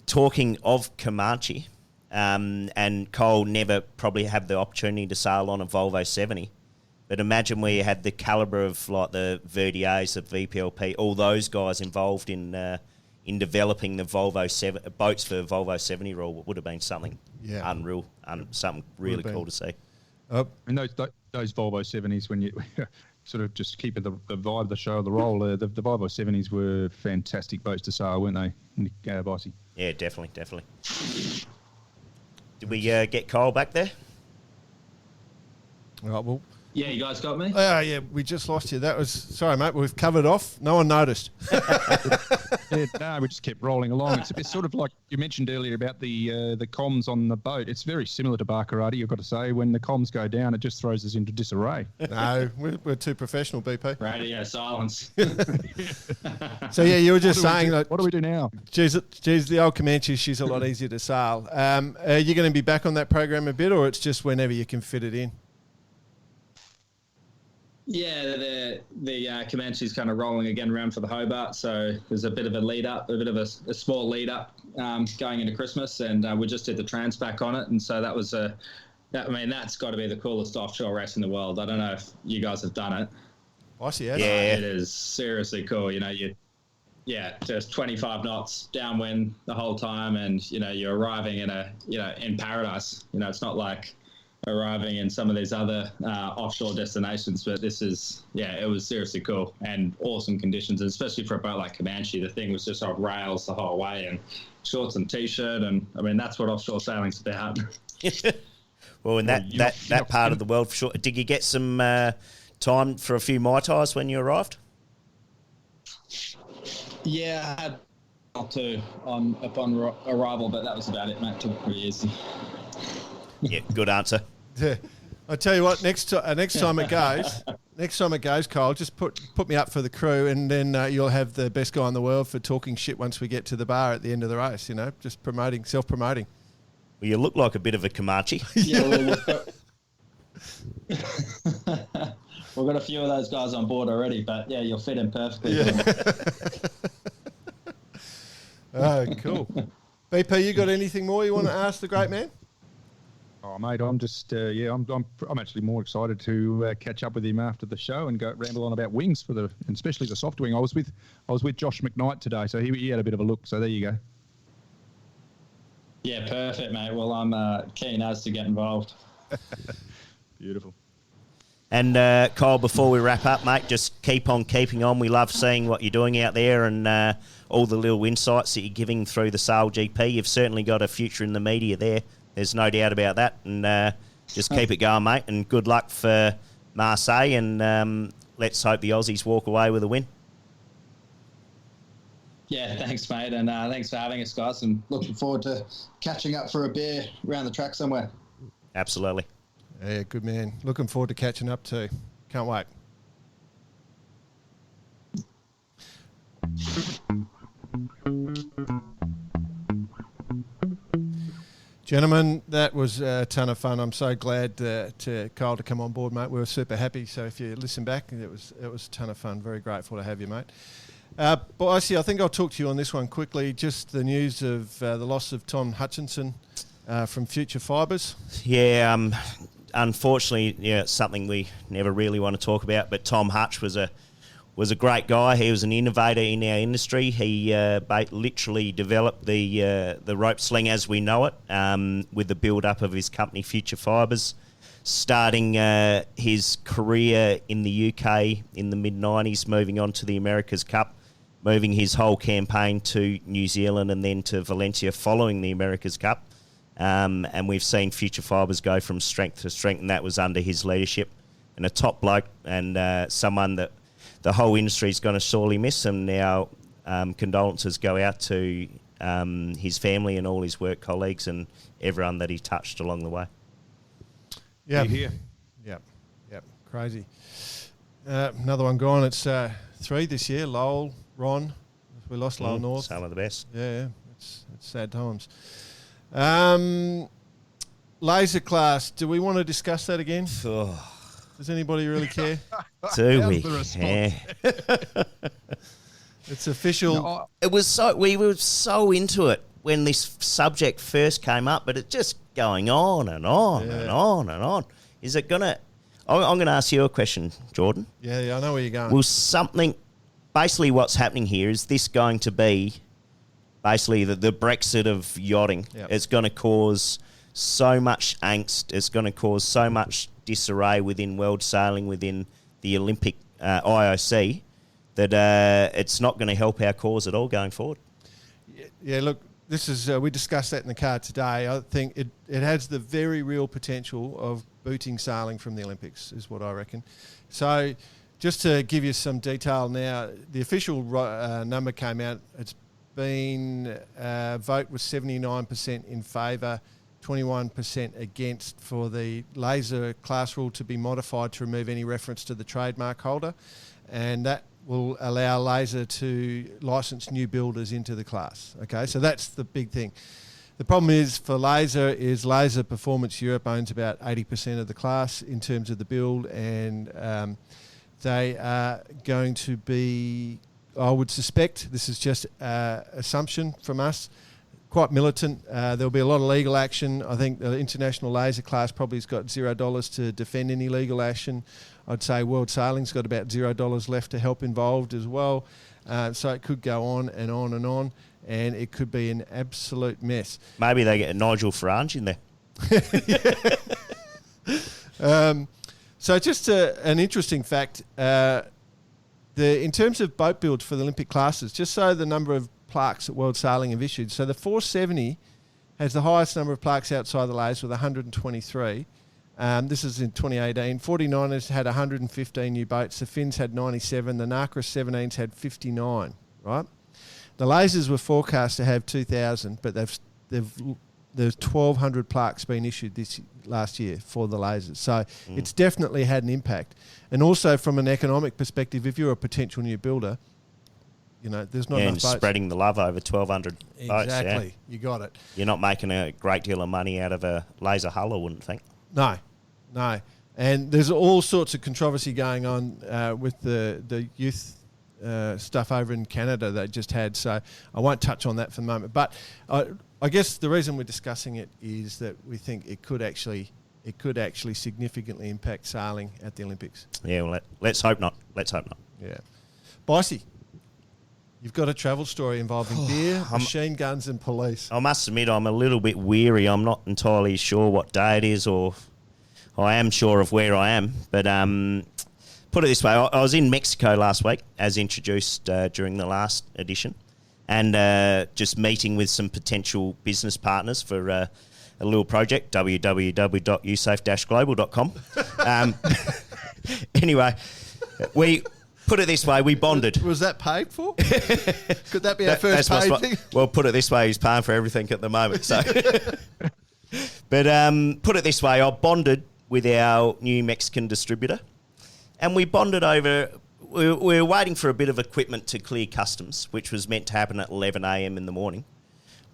talking of Comanche, and Cole never probably had the opportunity to sail on a Volvo 70. But imagine where you had the calibre of like the VDAs, the VPLP, all those guys involved in developing the Volvo 7 boats for Volvo 70 rule. It would have been something unreal, something really cool to see. And those Volvo 70s, when you sort of just keep the vibe, the show, the roll, the Volvo 70s were fantastic boats to sail, weren't they, Bicey? Yeah, definitely. Did we get Kyle back there? All right, well. Yeah, you guys got me? Oh, yeah, we just lost you. That was... Sorry, mate, we've covered off. No one noticed. No, we just kept rolling along. It's sort of like you mentioned earlier about the comms on the boat. It's very similar to Barkarati, I've got to say. When the comms go down, it just throws us into disarray. No, we're too professional, BP. Radio silence. So, yeah, you were just saying... What do we do now? Geez, the old Comanche, she's a lot easier to sail. Are you going to be back on that program a bit, or it's just whenever you can fit it in? Yeah, the Comanche's kind of rolling again around for the Hobart, so there's a bit of a lead up, a bit of a small lead up going into Christmas, and we just did the Transpac on it, and so that was that's got to be the coolest offshore race in the world. I don't know if you guys have done it. I see, yeah. It is seriously cool. You just 25 knots downwind the whole time, and you're arriving in paradise. It's not like arriving in some of these other offshore destinations, but this is it was seriously cool and awesome conditions, and especially for a boat like Comanche. The thing was just on rails the whole way, and shorts and t-shirt, and I mean that's what offshore sailing's about. Well, in that part of the world, for sure. Did you get some time for a few Mai Tais when you arrived? Yeah, I had two upon arrival, but that was about it, mate. It took pretty easy. Yeah, good answer. Yeah. I tell you what, next time it goes, Kyle, just put me up for the crew, and then you'll have the best guy in the world for talking shit once we get to the bar at the end of the race. Just self-promoting. Well, you look like a bit of a Comanche. Yeah, we've got a few of those guys on board already, but yeah, you'll fit in perfectly. Yeah. Oh, cool. BP, you got anything more you want to ask the great man? Oh, mate, I'm just I'm actually more excited to catch up with him after the show and go ramble on about wings and especially the soft wing. I was with Josh McKnight today, so he had a bit of a look. So there you go. Yeah, perfect, mate. Well, I'm keen as to get involved. Beautiful. And Kyle, before we wrap up, mate, just keep on keeping on. We love seeing what you're doing out there and all the little insights that you're giving through the SailGP. You've certainly got a future in the media there. There's no doubt about that. And just keep it going, mate. And good luck for Marseille. And let's hope the Aussies walk away with a win. Yeah, thanks, mate. And thanks for having us, guys. And looking forward to catching up for a beer around the track somewhere. Absolutely. Yeah, good man. Looking forward to catching up too. Can't wait. Gentlemen, that was a ton of fun. I'm so glad to Kyle to come on board, mate. We were super happy. So if you listen back, it was a ton of fun. Very grateful to have you, mate. Bicey, I think I'll talk to you on this one quickly. Just the news of the loss of Tom Hutchinson from Future Fibres. Yeah, unfortunately, it's something we never really want to talk about. But Tom Hutch was a great guy. He was an innovator in our industry. He literally developed the rope sling as we know it, with the build-up of his company Future Fibres, starting his career in the UK in the mid-90s, moving on to the America's Cup, moving his whole campaign to New Zealand and then to Valencia following the America's Cup. And we've seen Future Fibres go from strength to strength, and that was under his leadership. And a top bloke and someone that the whole industry is going to sorely miss. And our condolences go out to his family and all his work colleagues and everyone that he touched along the way. Yeah. Here. Yep. Crazy. Another one gone. It's 3 this year. Lowell, Ron. We lost Lowell North. Some of the best. Yeah. It's sad times. Laser class. Do we want to discuss that again? Does anybody really care? Do we? Yeah. It's official. No, It was we were so into it when this subject first came up, but it's just going on and on and on and on. Is it gonna? I'm going to ask you a question, Jordan. Yeah, I know where you're going. Will something? Basically, what's happening here is this going to be basically the Brexit of yachting. Yep. It's going to cause so much angst. It's going to cause so much disarray within world sailing, within the Olympic IOC, that it's not going to help our cause at all going forward. Yeah, look, this is we discussed that in the car today. I think it has the very real potential of booting sailing from the Olympics, is what I reckon. So just to give you some detail now, the official number came out. It's been vote was 79% in favour, 21% against for the laser class rule to be modified to remove any reference to the trademark holder, and that will allow laser to license new builders into the class. Okay, so that's the big thing. The problem is for laser is Laser Performance Europe owns about 80% of the class in terms of the build, and they are going to be, I would suspect, this is just assumption from us, quite militant. There'll be a lot of legal action. I think the International Laser Class probably has got $0 to defend any legal action. I'd say World Sailing's got about $0 left to help involved as well. So it could go on and on and on, and it could be an absolute mess. Maybe they get a Nigel Farage in there. So just an interesting fact, in terms of boat builds for the Olympic classes, just so the number of plaques that World Sailing have issued. So the 470 has the highest number of plaques outside the lays with 123. This is in 2018. 49ers had 115 new boats. The Finns had 97. The Narcris 17s had 59, right? The lasers were forecast to have 2,000, but there's 1,200 plaques been issued last year for the lasers. So it's definitely had an impact. And also from an economic perspective, if you're a potential new builder, there's not enough boats. And spreading the love over 1,200 boats. Exactly. Yeah. You got it. You're not making a great deal of money out of a laser hull, I wouldn't think. No. And there's all sorts of controversy going on with the youth stuff over in Canada they just had. So I won't touch on that for the moment. But I guess the reason we're discussing it is that we think it could actually significantly impact sailing at the Olympics. Yeah, well, let's hope not. Yeah. Bicey, you've got a travel story involving beer, machine guns and police. I must admit I'm a little bit weary. I'm not entirely sure what day it is, or I am sure of where I am. But put it this way, I was in Mexico last week, as introduced during the last edition, and just meeting with some potential business partners for a little project, www.usafe-global.com. Anyway, we put it this way, we bonded. Was that paid for? Could that be our first paid thing? Well, put it this way, he's paying for everything at the moment. So, but put it this way, I bonded with our new Mexican distributor, and we bonded over. We were waiting for a bit of equipment to clear customs, which was meant to happen at 11 a.m. in the morning.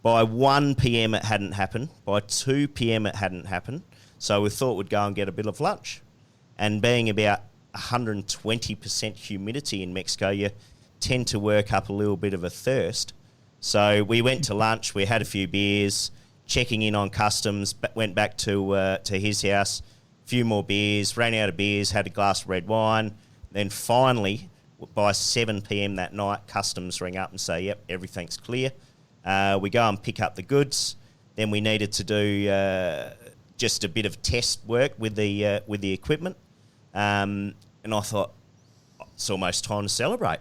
By 1 p.m. it hadn't happened. By 2 p.m. it hadn't happened. So we thought we'd go and get a bit of lunch. And being about 120% humidity in Mexico, you tend to work up a little bit of a thirst. So we went to lunch, we had a few beers, checking in on customs, went back to his house, a few more beers, ran out of beers, had a glass of red wine. Then finally, by 7 p.m. that night, customs ring up and say, yep, everything's clear. We go and pick up the goods. Then we needed to do just a bit of test work with the equipment. And I thought, it's almost time to celebrate.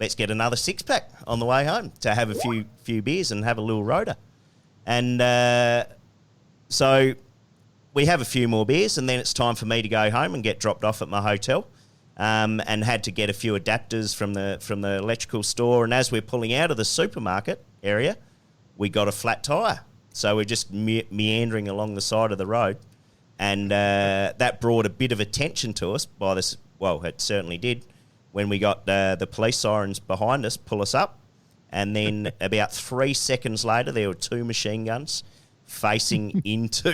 Let's get another six-pack on the way home to have a few beers and have a little rotor. And so we have a few more beers, and then it's time for me to go home and get dropped off at my hotel. And had to get a few adapters from the electrical store. And as we're pulling out of the supermarket area, we got a flat tyre. So we're just meandering along the side of the road. And that brought a bit of attention to us by this. Well, it certainly did when we got the police sirens behind us pull us up. And then about 3 seconds later, there were 2 machine guns facing into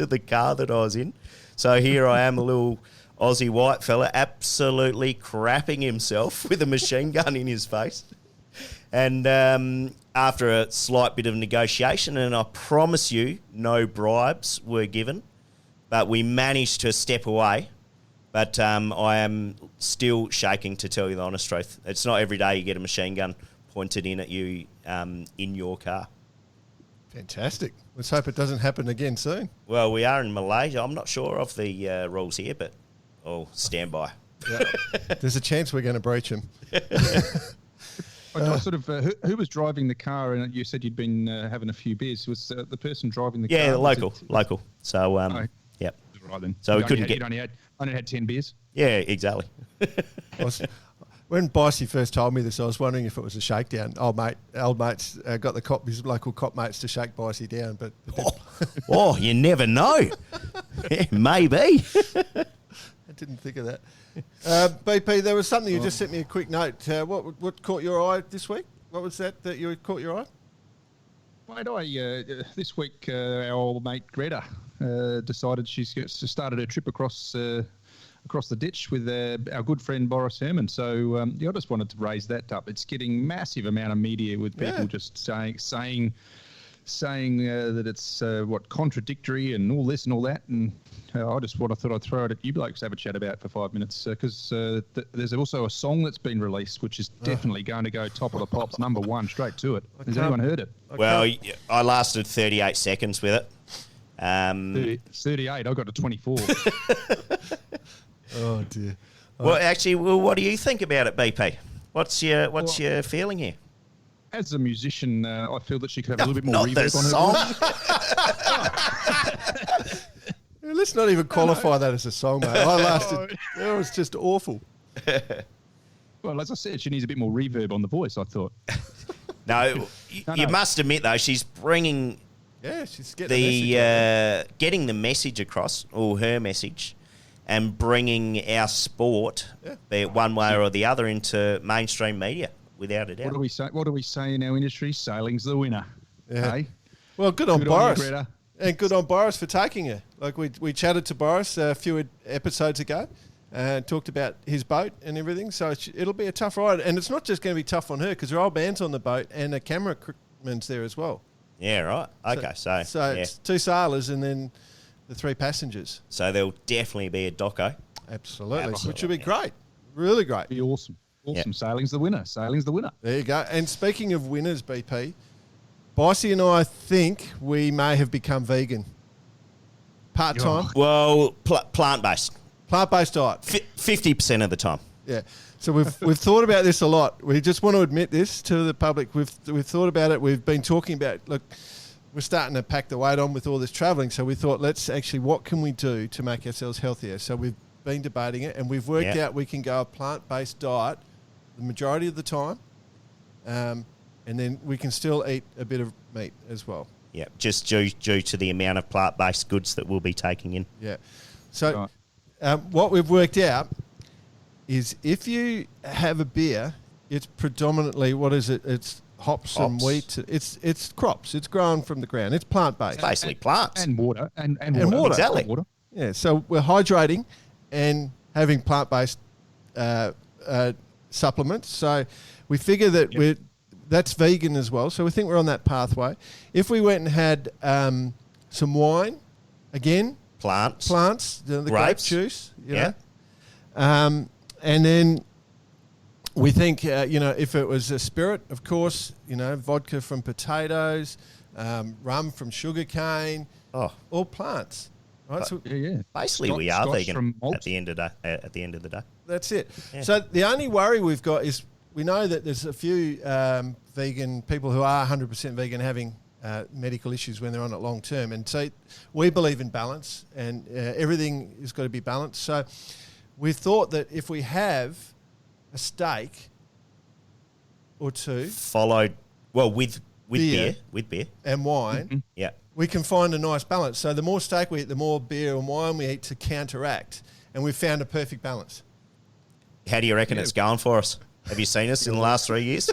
the car that I was in. So here I am, a little Aussie white fella, absolutely crapping himself with a machine gun in his face. And after a slight bit of negotiation, and I promise you, no bribes were given, but we managed to step away. But I am still shaking, to tell you the honest truth. It's not every day you get a machine gun pointed in at you in your car. Fantastic. Let's hope it doesn't happen again soon. Well, we are in Malaysia. I'm not sure of the rules here, but I'll stand by. Yeah. There's a chance we're going to breach them. I sort of who was driving the car? And you said you'd been having a few beers. Was the person driving the car? Yeah, local. So, yep. Right then. So we couldn't get. You only had 10 beers. Yeah, exactly. When Bicey first told me this, I was wondering if it was a shakedown. Old mates got his local cop mates to shake Bicey down, but oh, you never know. Yeah, maybe. I didn't think of that. BP, there was something you just sent me a quick note. What caught your eye this week? What was that you caught your eye? Mate, this week our old mate Greta decided she's started her trip across across the ditch with our good friend Boris Herman. So I just wanted to raise that up. It's getting massive amount of media with people just saying that it's contradictory and all this and all that. And I thought I'd throw it at you blokes to have a chat about for 5 minutes because there's also a song that's been released which is definitely going to go top of the pops, number one, straight to it. Has anyone heard it? Well, I lasted 38 seconds with it. 38. I got to 24. Oh dear. Well, actually, what do you think about it, BP? What's your feeling here? As a musician, I feel that she could have a little bit more Not the reverb on her song. Let's not even qualify that as a song, mate. I lasted. It was just awful. Well, as I said, she needs a bit more reverb on the voice, I thought. No, you must admit, though, she's bringing... Yeah, she's getting getting the message across, or her message, and bringing our sport, be it one way or the other, into mainstream media, without a doubt. What do we say in our industry? Sailing's the winner. Yeah. Hey? Well, good on Boris. On you, and good on Boris for taking her. Like we chatted to Boris a few episodes ago and talked about his boat and everything. So it'll be a tough ride. And it's not just going to be tough on her because her old man's on the boat and a cameraman's there as well. Yeah, right. Okay, so it's 2 sailors and then the 3 passengers. So there'll definitely be a doco. Absolutely. Which will be great. Really great. Be awesome. Awesome. Yep. Sailing's the winner. Sailing's the winner. There you go. And speaking of winners, BP, Bicey and I think we may have become vegan. Part-time. Well, plant-based. Plant-based diet. 50% of the time. Yeah. So we've thought about this a lot. We just want to admit this to the public. We've thought about it. We've been talking about, look, we're starting to pack the weight on with all this travelling. So we thought, what can we do to make ourselves healthier? So we've been debating it and we've worked out we can go a plant-based diet the majority of the time. And then we can still eat a bit of meat as well. Yeah, just due to the amount of plant-based goods that we'll be taking in. Yeah. So what we've worked out is if you have a beer, it's predominantly, what is it? It's hops. And wheat. It's crops. It's grown from the ground. It's plant-based. Basically plants. And water. And water. Exactly. Water. Yeah, so we're hydrating and having plant-based supplements. So we figure that that's vegan as well. So we think we're on that pathway. If we went and had some wine, again, plants, the grape juice, and then we think, if it was a spirit, of course, vodka from potatoes, rum from sugarcane, all plants. Right, so basically we are vegan at the end of the day. That's it. Yeah. So the only worry we've got is we know that there's a few vegan people who are 100% vegan having medical issues when they're on it long term. And so we believe in balance and everything has got to be balanced. So we thought that if we have a steak or two, followed with beer and wine, we can find a nice balance. So the more steak we eat, the more beer and wine we eat to counteract, and we've found a perfect balance. How do you reckon it's going for us? Have you seen us in the last 3 years?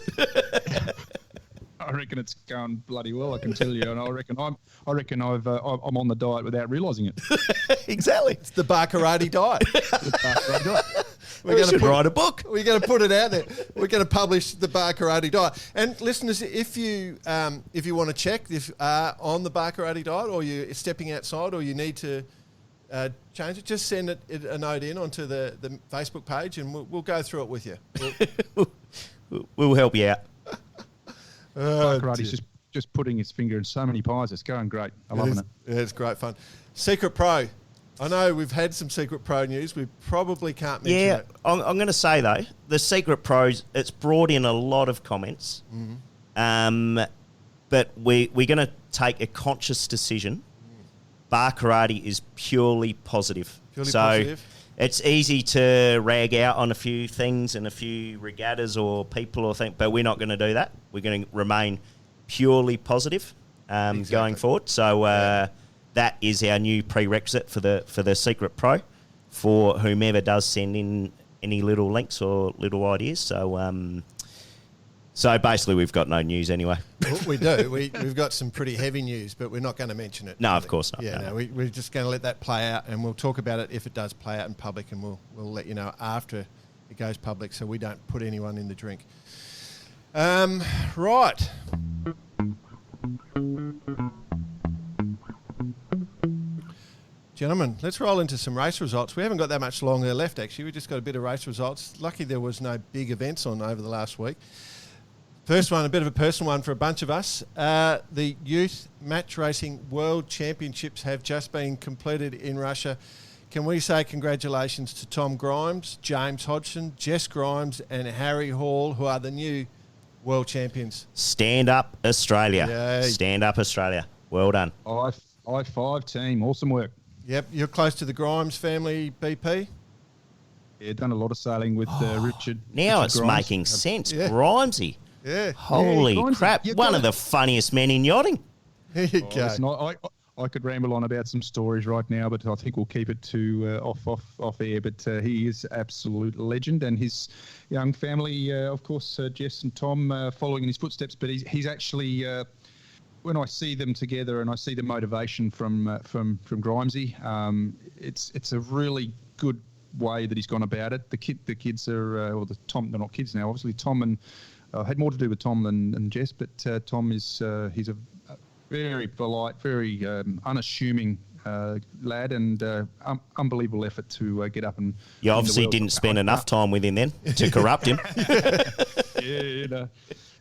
I reckon it's going bloody well, I can tell you, and I reckon I'm on the diet without realising it. Exactly, it's the bar karate diet. We're going to write a book. We're going to put it out there. We're going to publish the bar karate diet. And listeners, if you want to check if on the bar karate diet, or you're stepping outside, or you need to change it, just send a note in onto the Facebook page, and we'll go through it with you. We'll help you out. Karate's just putting his finger in so many pies. It's going great. I'm loving it. Yeah, it's great fun. Secret Pro. I know we've had some Secret Pro news. We probably can't mention it. I'm going to say, though, the Secret Pros, it's brought in a lot of comments. Mm-hmm. But we're going to take a conscious decision. Bar karate is purely positive. It's easy to rag out on a few things and a few regattas or people or things, but we're not going to do that. We're going to remain purely positive going forward. So that is our new prerequisite for the Secret Pro for whomever does send in any little links or little ideas. So So basically, we've got no news anyway. Well, we do. We've got some pretty heavy news, but we're not going to mention it. No, of course not. Yeah, no. We're just going to let that play out, and we'll talk about it if it does play out in public, and we'll let you know after it goes public, so we don't put anyone in the drink. Right. Gentlemen, let's roll into some race results. We haven't got that much longer left, actually. We just got a bit of race results. Lucky there was no big events on over the last week. First one, a bit of a personal one for a bunch of us. The Youth Match Racing World Championships have just been completed in Russia. Can we say congratulations to Tom Grimes, James Hodgson, Jess Grimes and Harry Hall, who are the new world champions? Stand up, Australia. Yay. Stand up, Australia. Well done. I5 team. Awesome work. Yep, you're close to the Grimes family, BP? Yeah, done a lot of sailing with Richard. Now Richard it's Grimes. making sense. Yeah. Grimesy. Yeah. Holy Grimesy. crap. One of the funniest men in yachting. Here you go. Listen, I could ramble on about some stories right now, but I think we'll keep it to off air. But he is absolute legend, and his young family, of course, Jess and Tom, following in his footsteps. But he's actually, when I see them together and I see the motivation from Grimesy, it's a really good way that he's gone about it. The kids are, they're not kids now. Obviously, Tom and had more to do with Tom than Jess, but Tom is he's a very polite, very unassuming lad, and unbelievable effort to get up and. You obviously didn't spend enough time with him then to corrupt him.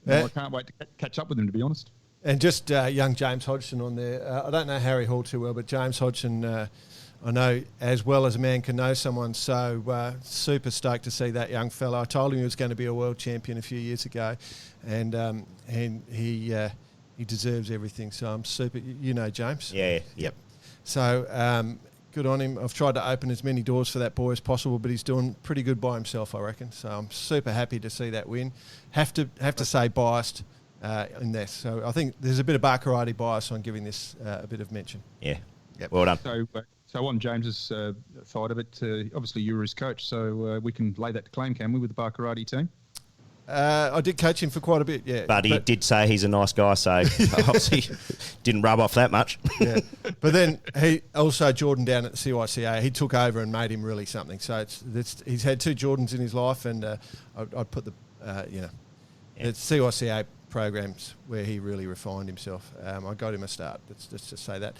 No, I can't wait to catch up with him, to be honest. And just young James Hodgson on there. I don't know Harry Hall too well, but James Hodgson, I know as well as a man can know someone. So super stoked to see that young fella. I told him he was going to be a world champion a few years ago, and he deserves everything. So I'm super. You know James. Yeah. Yep. So good on him. I've tried to open as many doors for that boy as possible, but he's doing pretty good by himself, I reckon. So I'm super happy to see that win. Have to say biased. In this. So I think there's a bit of Barkarati bias on giving this a bit of mention. Yeah. Yep. Well done. So on James's side of it, obviously you were his coach, so we can lay that to claim, can we, with the Barkarati team? I did coach him for quite a bit, yeah. But he did say he's a nice guy, so obviously didn't rub off that much. Yeah. But then he also Jordan down at the CYCA, he took over and made him really something. So he's had two Jordans in his life, and I'd put the the CYCA programs where he really refined himself. I got him a start. Let's just say that.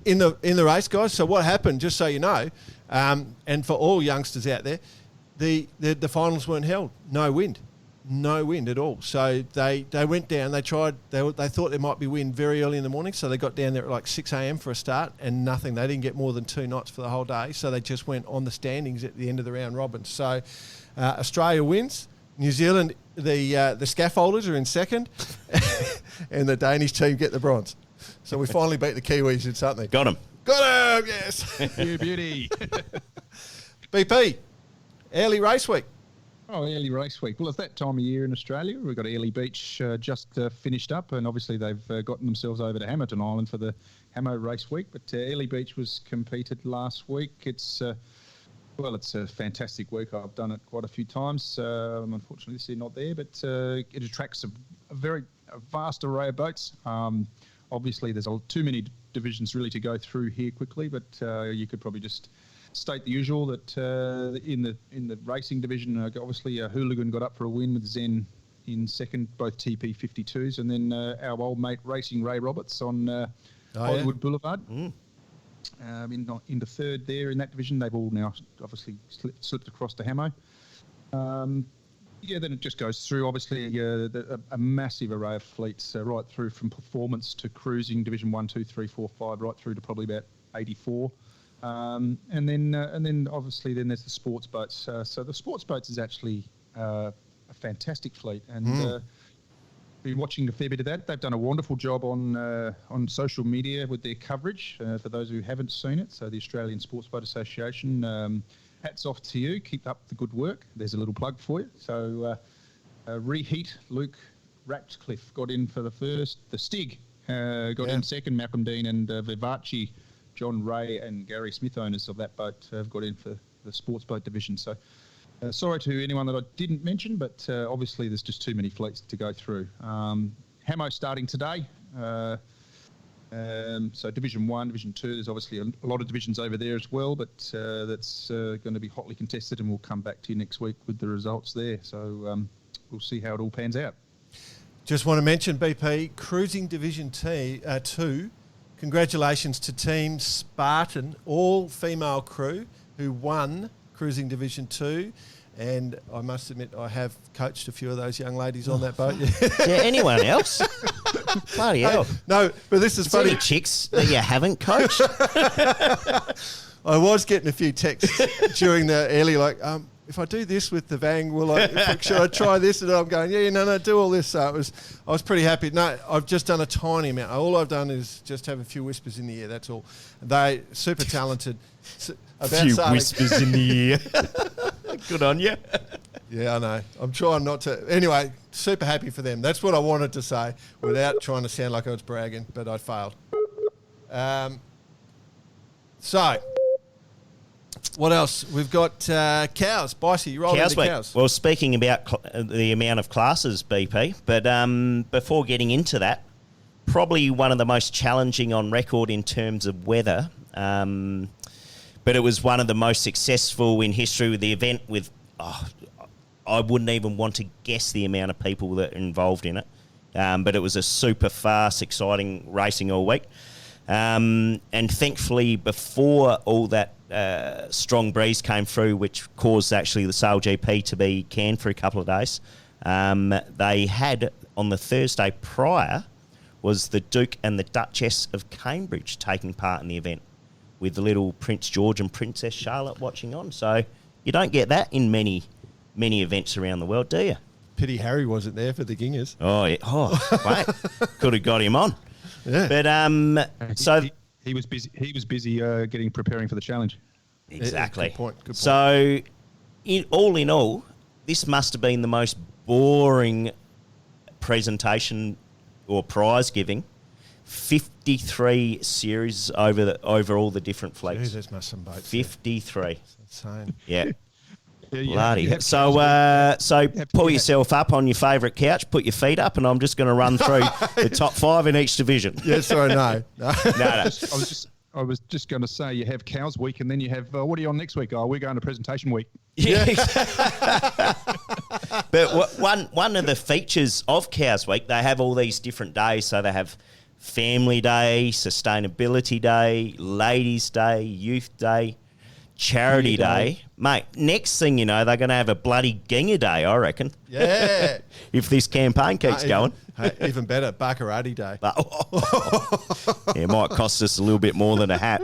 In the race, guys. So what happened? Just so you know, and for all youngsters out there, the finals weren't held. No wind at all. So they went down. They tried. They thought there might be wind very early in the morning. So they got down there at like 6 a.m. for a start, and nothing. They didn't get more than 2 knots for the whole day. So they just went on the standings at the end of the round robin. So Australia wins. New Zealand, the scaffolders are in second, and the Danish team get the bronze. So we finally beat the Kiwis in something. Got him. Got him, yes. You beauty. BP, early race week. Oh, early race week. Well, it's that time of year in Australia. We've got Airlie Beach just finished up, and obviously they've gotten themselves over to Hamilton Island for the Hamo race week. But Airlie Beach was competed last week. It's a fantastic week. I've done it quite a few times. Unfortunately, this year not there, but it attracts a vast array of boats. Obviously, there's too many divisions really to go through here quickly, but you could probably just state the usual that in the racing division, obviously Hooligan got up for a win with Zen in second, both TP 52s, and then our old mate Racing Ray Roberts on Hollywood Boulevard. Into third there in that division. They've all now obviously slipped across to Hamo. Then it just goes through, obviously, a massive array of fleets, right through from performance to cruising, Division 1, 2, 3, 4, 5, right through to probably about 84. And then obviously then there's the sports boats. So the sports boats is actually a fantastic fleet, and been watching a fair bit of that. They've done a wonderful job on social media with their coverage. For those who haven't seen it, so the Australian Sports Boat Association, hats off to you. Keep up the good work. There's a little plug for you. So Reheat, Luke Ratcliffe got in for the first. The Stig got in second. Malcolm Dean and Vivace, John Ray and Gary Smith, owners of that boat, have got in for the sports boat division. So Sorry to anyone that I didn't mention, but obviously there's just too many fleets to go through. Hamo starting today. So Division 1, Division 2, there's obviously a lot of divisions over there as well, but that's going to be hotly contested, and we'll come back to you next week with the results there. So we'll see how it all pans out. Just want to mention, BP, Cruising Division 2, congratulations to Team Spartan, all female crew who won Cruising Division 2. And I must admit, I have coached a few of those young ladies on that boat. Yeah, anyone else? Bloody hell. No, but this is funny. Any chicks that you haven't coached? I was getting a few texts during the early, like, if I do this with the Vang, should I try this? And I'm going, no, do all this. So I was pretty happy. No, I've just done a tiny amount. All I've done is just have a few whispers in the ear. That's all. They super talented. A few whispers in the ear. Good on you. Yeah, I know. I'm trying not to. Anyway, super happy for them. That's what I wanted to say without trying to sound like I was bragging, but I failed. So, what else? We've got cows. Bicey, you rolled into cows. Well, speaking about the amount of classes, BP, but before getting into that, probably one of the most challenging on record in terms of weather, but it was one of the most successful in history with the event with, I wouldn't even want to guess the amount of people that are involved in it. But it was a super fast, exciting racing all week. And thankfully, before all that strong breeze came through, which caused actually the SailGP to be canned for a couple of days, they had, on the Thursday prior, was the Duke and the Duchess of Cambridge taking part in the event, with the little Prince George and Princess Charlotte watching on. So you don't get that in many events around the world, do you? Pity Harry wasn't there for the Gingas. Oh, yeah. Wait. Could have got him on. Yeah. But so he was busy. He was busy preparing for the challenge. Exactly. Good point. So, all in all, this must have been the most boring presentation or prize giving. 53 series over all the different fleets. Jeez, there's some boats. 53. That's insane. Yeah. Bloody. So pull yourself up on your favourite couch, put your feet up, and I'm just going to run through the top 5 in each division. Yes or no? No. I was just going to say, you have Cows Week, and then you have, what are you on next week? Oh, we're going to Presentation Week. Yeah. But one of the features of Cows Week, they have all these different days. So they have Family Day, Sustainability Day, Ladies Day, Youth Day, Charity Day. Mate, next thing you know, they're going to have a bloody Ginga Day, I reckon. Yeah. If this campaign keeps going. Even better, Baccarati Day. It might cost us a little bit more than a hat.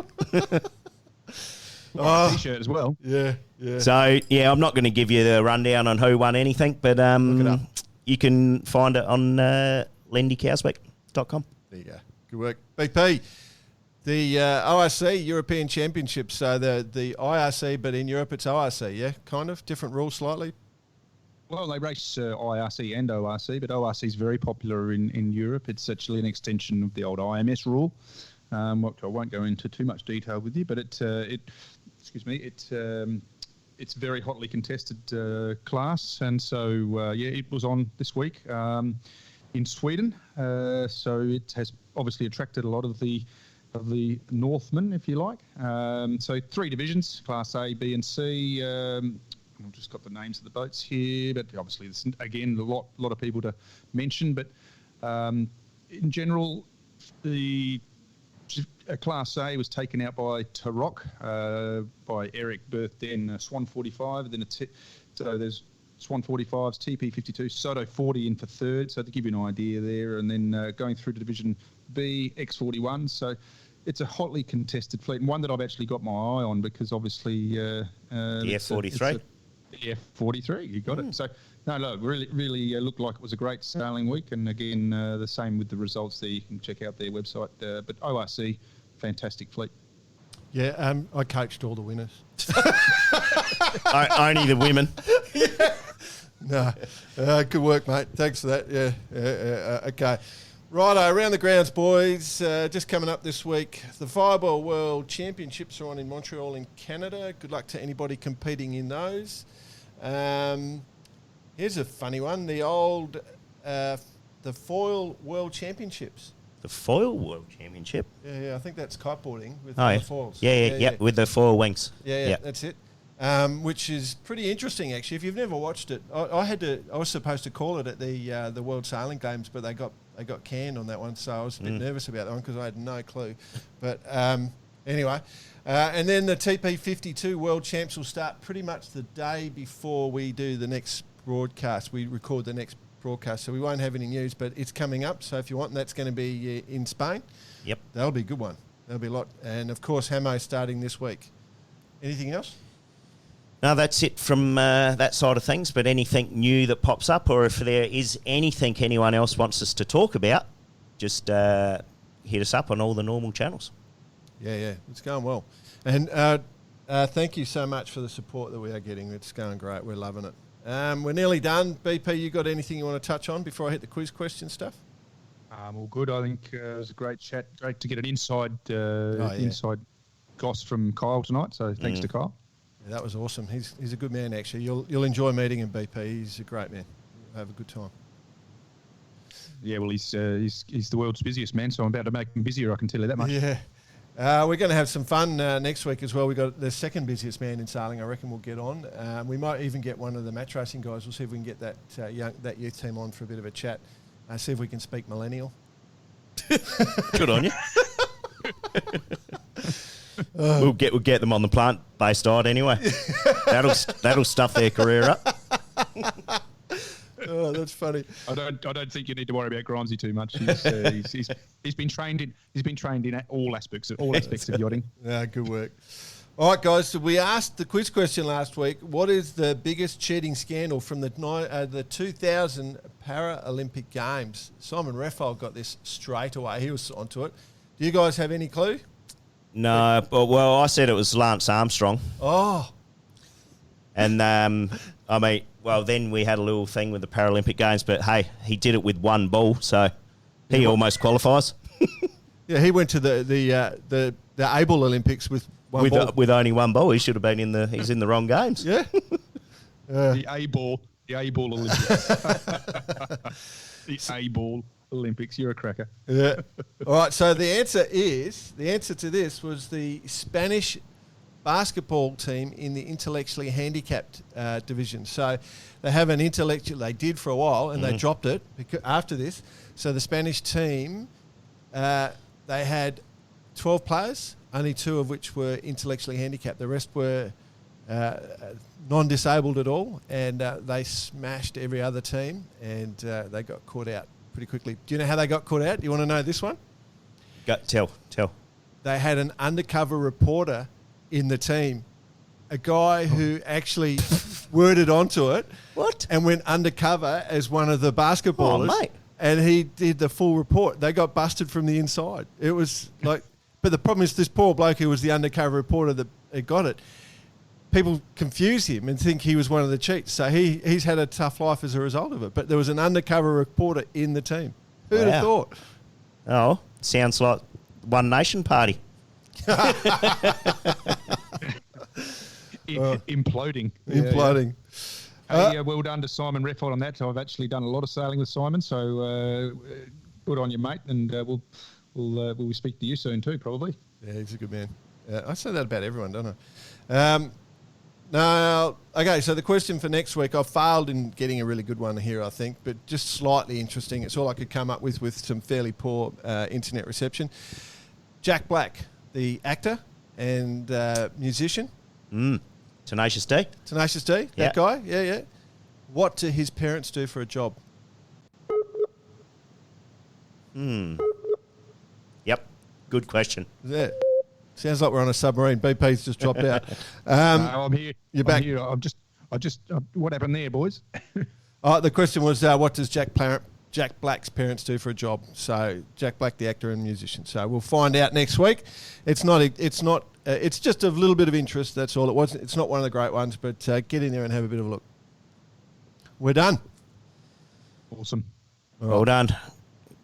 A T-shirt as well. Yeah. So, I'm not going to give you the rundown on who won anything, but you can find it on lendycowsweek.com. There you go. Good work. BP, the ORC European Championship, so the IRC, but in Europe it's ORC, yeah? Kind of? Different rules slightly? Well, they race IRC and ORC, but ORC is very popular in Europe. It's actually an extension of the old IMS rule. I won't go into too much detail with you, but it's very hotly contested class, and so it was on this week in Sweden. So it has obviously attracted a lot of the Northmen, if you like. So 3 divisions: Class A, B, and C. I've just got the names of the boats here, but obviously there's, again, a lot of people to mention. But in general, the Class A was taken out by Tarok, by Eric Berth, then Swan 45, then so there's Swan 45s, TP 52, Soto 40 in for 3rd, so to give you an idea there, and then going through to Division B, X41. So it's a hotly contested fleet, and one that I've actually got my eye on because obviously the F43. The F43, you got it. So no, look, really looked like it was a great sailing week, and again the same with the results there. You can check out their website, but ORC, fantastic fleet. Yeah, I coached all the winners. Only the women. No, good work, mate. Thanks for that. Yeah. Okay. Righto, around the grounds, boys. Just coming up this week, the Fireball World Championships are on in Montreal in Canada. Good luck to anybody competing in those. Here's a funny one. The old, the Foil World Championships. The Foil World Championship? Yeah, I think that's kiteboarding with the foils. Yeah, with the foil wings. Yeah, that's it. Which is pretty interesting, actually. If you've never watched it, I was supposed to call it at the World Sailing Games, but they got canned on that one, so I was a bit nervous about that one because I had no clue. But anyway, and then the TP52 World Champs will start pretty much the day before we do the next broadcast. We record the next broadcast, so we won't have any news, but it's coming up. So if you want, that's going to be in Spain. Yep, that'll be a good one. That'll be a lot. And of course, Hamo starting this week. Anything else? No, that's it from that side of things. But anything new that pops up, or if there is anything anyone else wants us to talk about, just hit us up on all the normal channels. Yeah, it's going well. And thank you so much for the support that we are getting. It's going great. We're loving it. We're nearly done. BP, you got anything you want to touch on before I hit the quiz question stuff? All good. I think it was a great chat. Great to get an inside goss from Kyle tonight. So thanks to Kyle. Yeah, that was awesome. He's a good man, actually. You'll enjoy meeting him, BP. He's a great man. You'll have a good time. Yeah, well, he's the world's busiest man, so I'm about to make him busier. I can tell you that much. Yeah. We're going to have some fun next week as well. We've got the second busiest man in sailing. I reckon we'll get on. We might even get one of the match racing guys. We'll see if we can get that youth team on for a bit of a chat. See if we can speak millennial. Good on you. We'll get them on the plant-based diet anyway. That'll stuff their career up. Oh, that's funny. I don't think you need to worry about Grimesy too much. He's been trained in all aspects of yachting. Yeah, good work. All right, guys. So we asked the quiz question last week. What is the biggest cheating scandal from the 2000 Paralympic Games? Simon Raphael got this straight away. He was onto it. Do you guys have any clue? No, but well, I said it was Lance Armstrong. Oh. And then we had a little thing with the Paralympic Games, but hey, he did it with one ball, so he almost qualifies. Yeah, he went to the Able Olympics with one ball. With only one ball. He should have been he's in the wrong games. Yeah. The A-ball Olympics. The A-ball Olympics. You're a cracker. Yeah. All right, so the answer to this was the Spanish basketball team in the intellectually handicapped division. So they have an they did for a while, and they dropped it after this. So the Spanish team, they had 12 players, only 2 of which were intellectually handicapped. The rest were non-disabled at all, and they smashed every other team, and they got caught out pretty quickly. Do you know how they got caught out? Do you want to know this one? Tell. They had an undercover reporter in the team, a guy who actually worded onto it. What? And went undercover as one of the basketballers. Oh, mate. And he did the full report. They got busted from the inside. It was like, but the problem is this poor bloke who was the undercover reporter that got it. People confuse him and think he was one of the cheats. So he's had a tough life as a result of it. But there was an undercover reporter in the team. Who'd have thought? Oh, sounds like One Nation Party. Imploding. Imploding. Hey, well done to Simon Raphael on that. So I've actually done a lot of sailing with Simon. So good on you, mate. And we'll speak to you soon too, probably. Yeah, he's a good man. I say that about everyone, don't I? Now, okay, so the question for next week, I failed in getting a really good one here, I think, but just slightly interesting. It's all I could come up with some fairly poor internet reception. Jack Black, the actor and musician. Tenacious D. Tenacious D, that guy? Yeah. What do his parents do for a job? Yep, good question. Yeah. Sounds like we're on a submarine. BP's just dropped out. No, I'm here. You're back. I'm just. What happened there, boys? The question was, what does Jack Black's parents do for a job? So Jack Black, the actor and musician. So we'll find out next week. It's just a little bit of interest. That's all it was. It's not one of the great ones, but get in there and have a bit of a look. We're done. Awesome. Well done.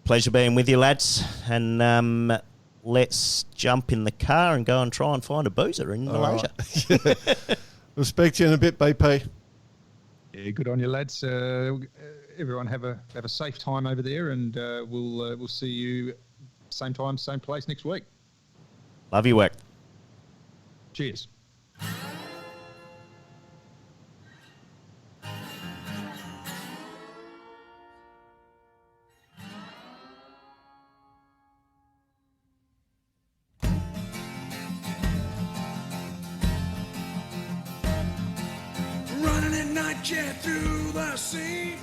Pleasure being with you, lads. And let's jump in the car and go and try and find a boozer in Malaysia. Right. We'll speak to you in a bit, BP. Yeah, good on you, lads. Everyone have a safe time over there, and we'll see you same time, same place next week. Love you, Weck. Cheers. Running at night jet through the sea.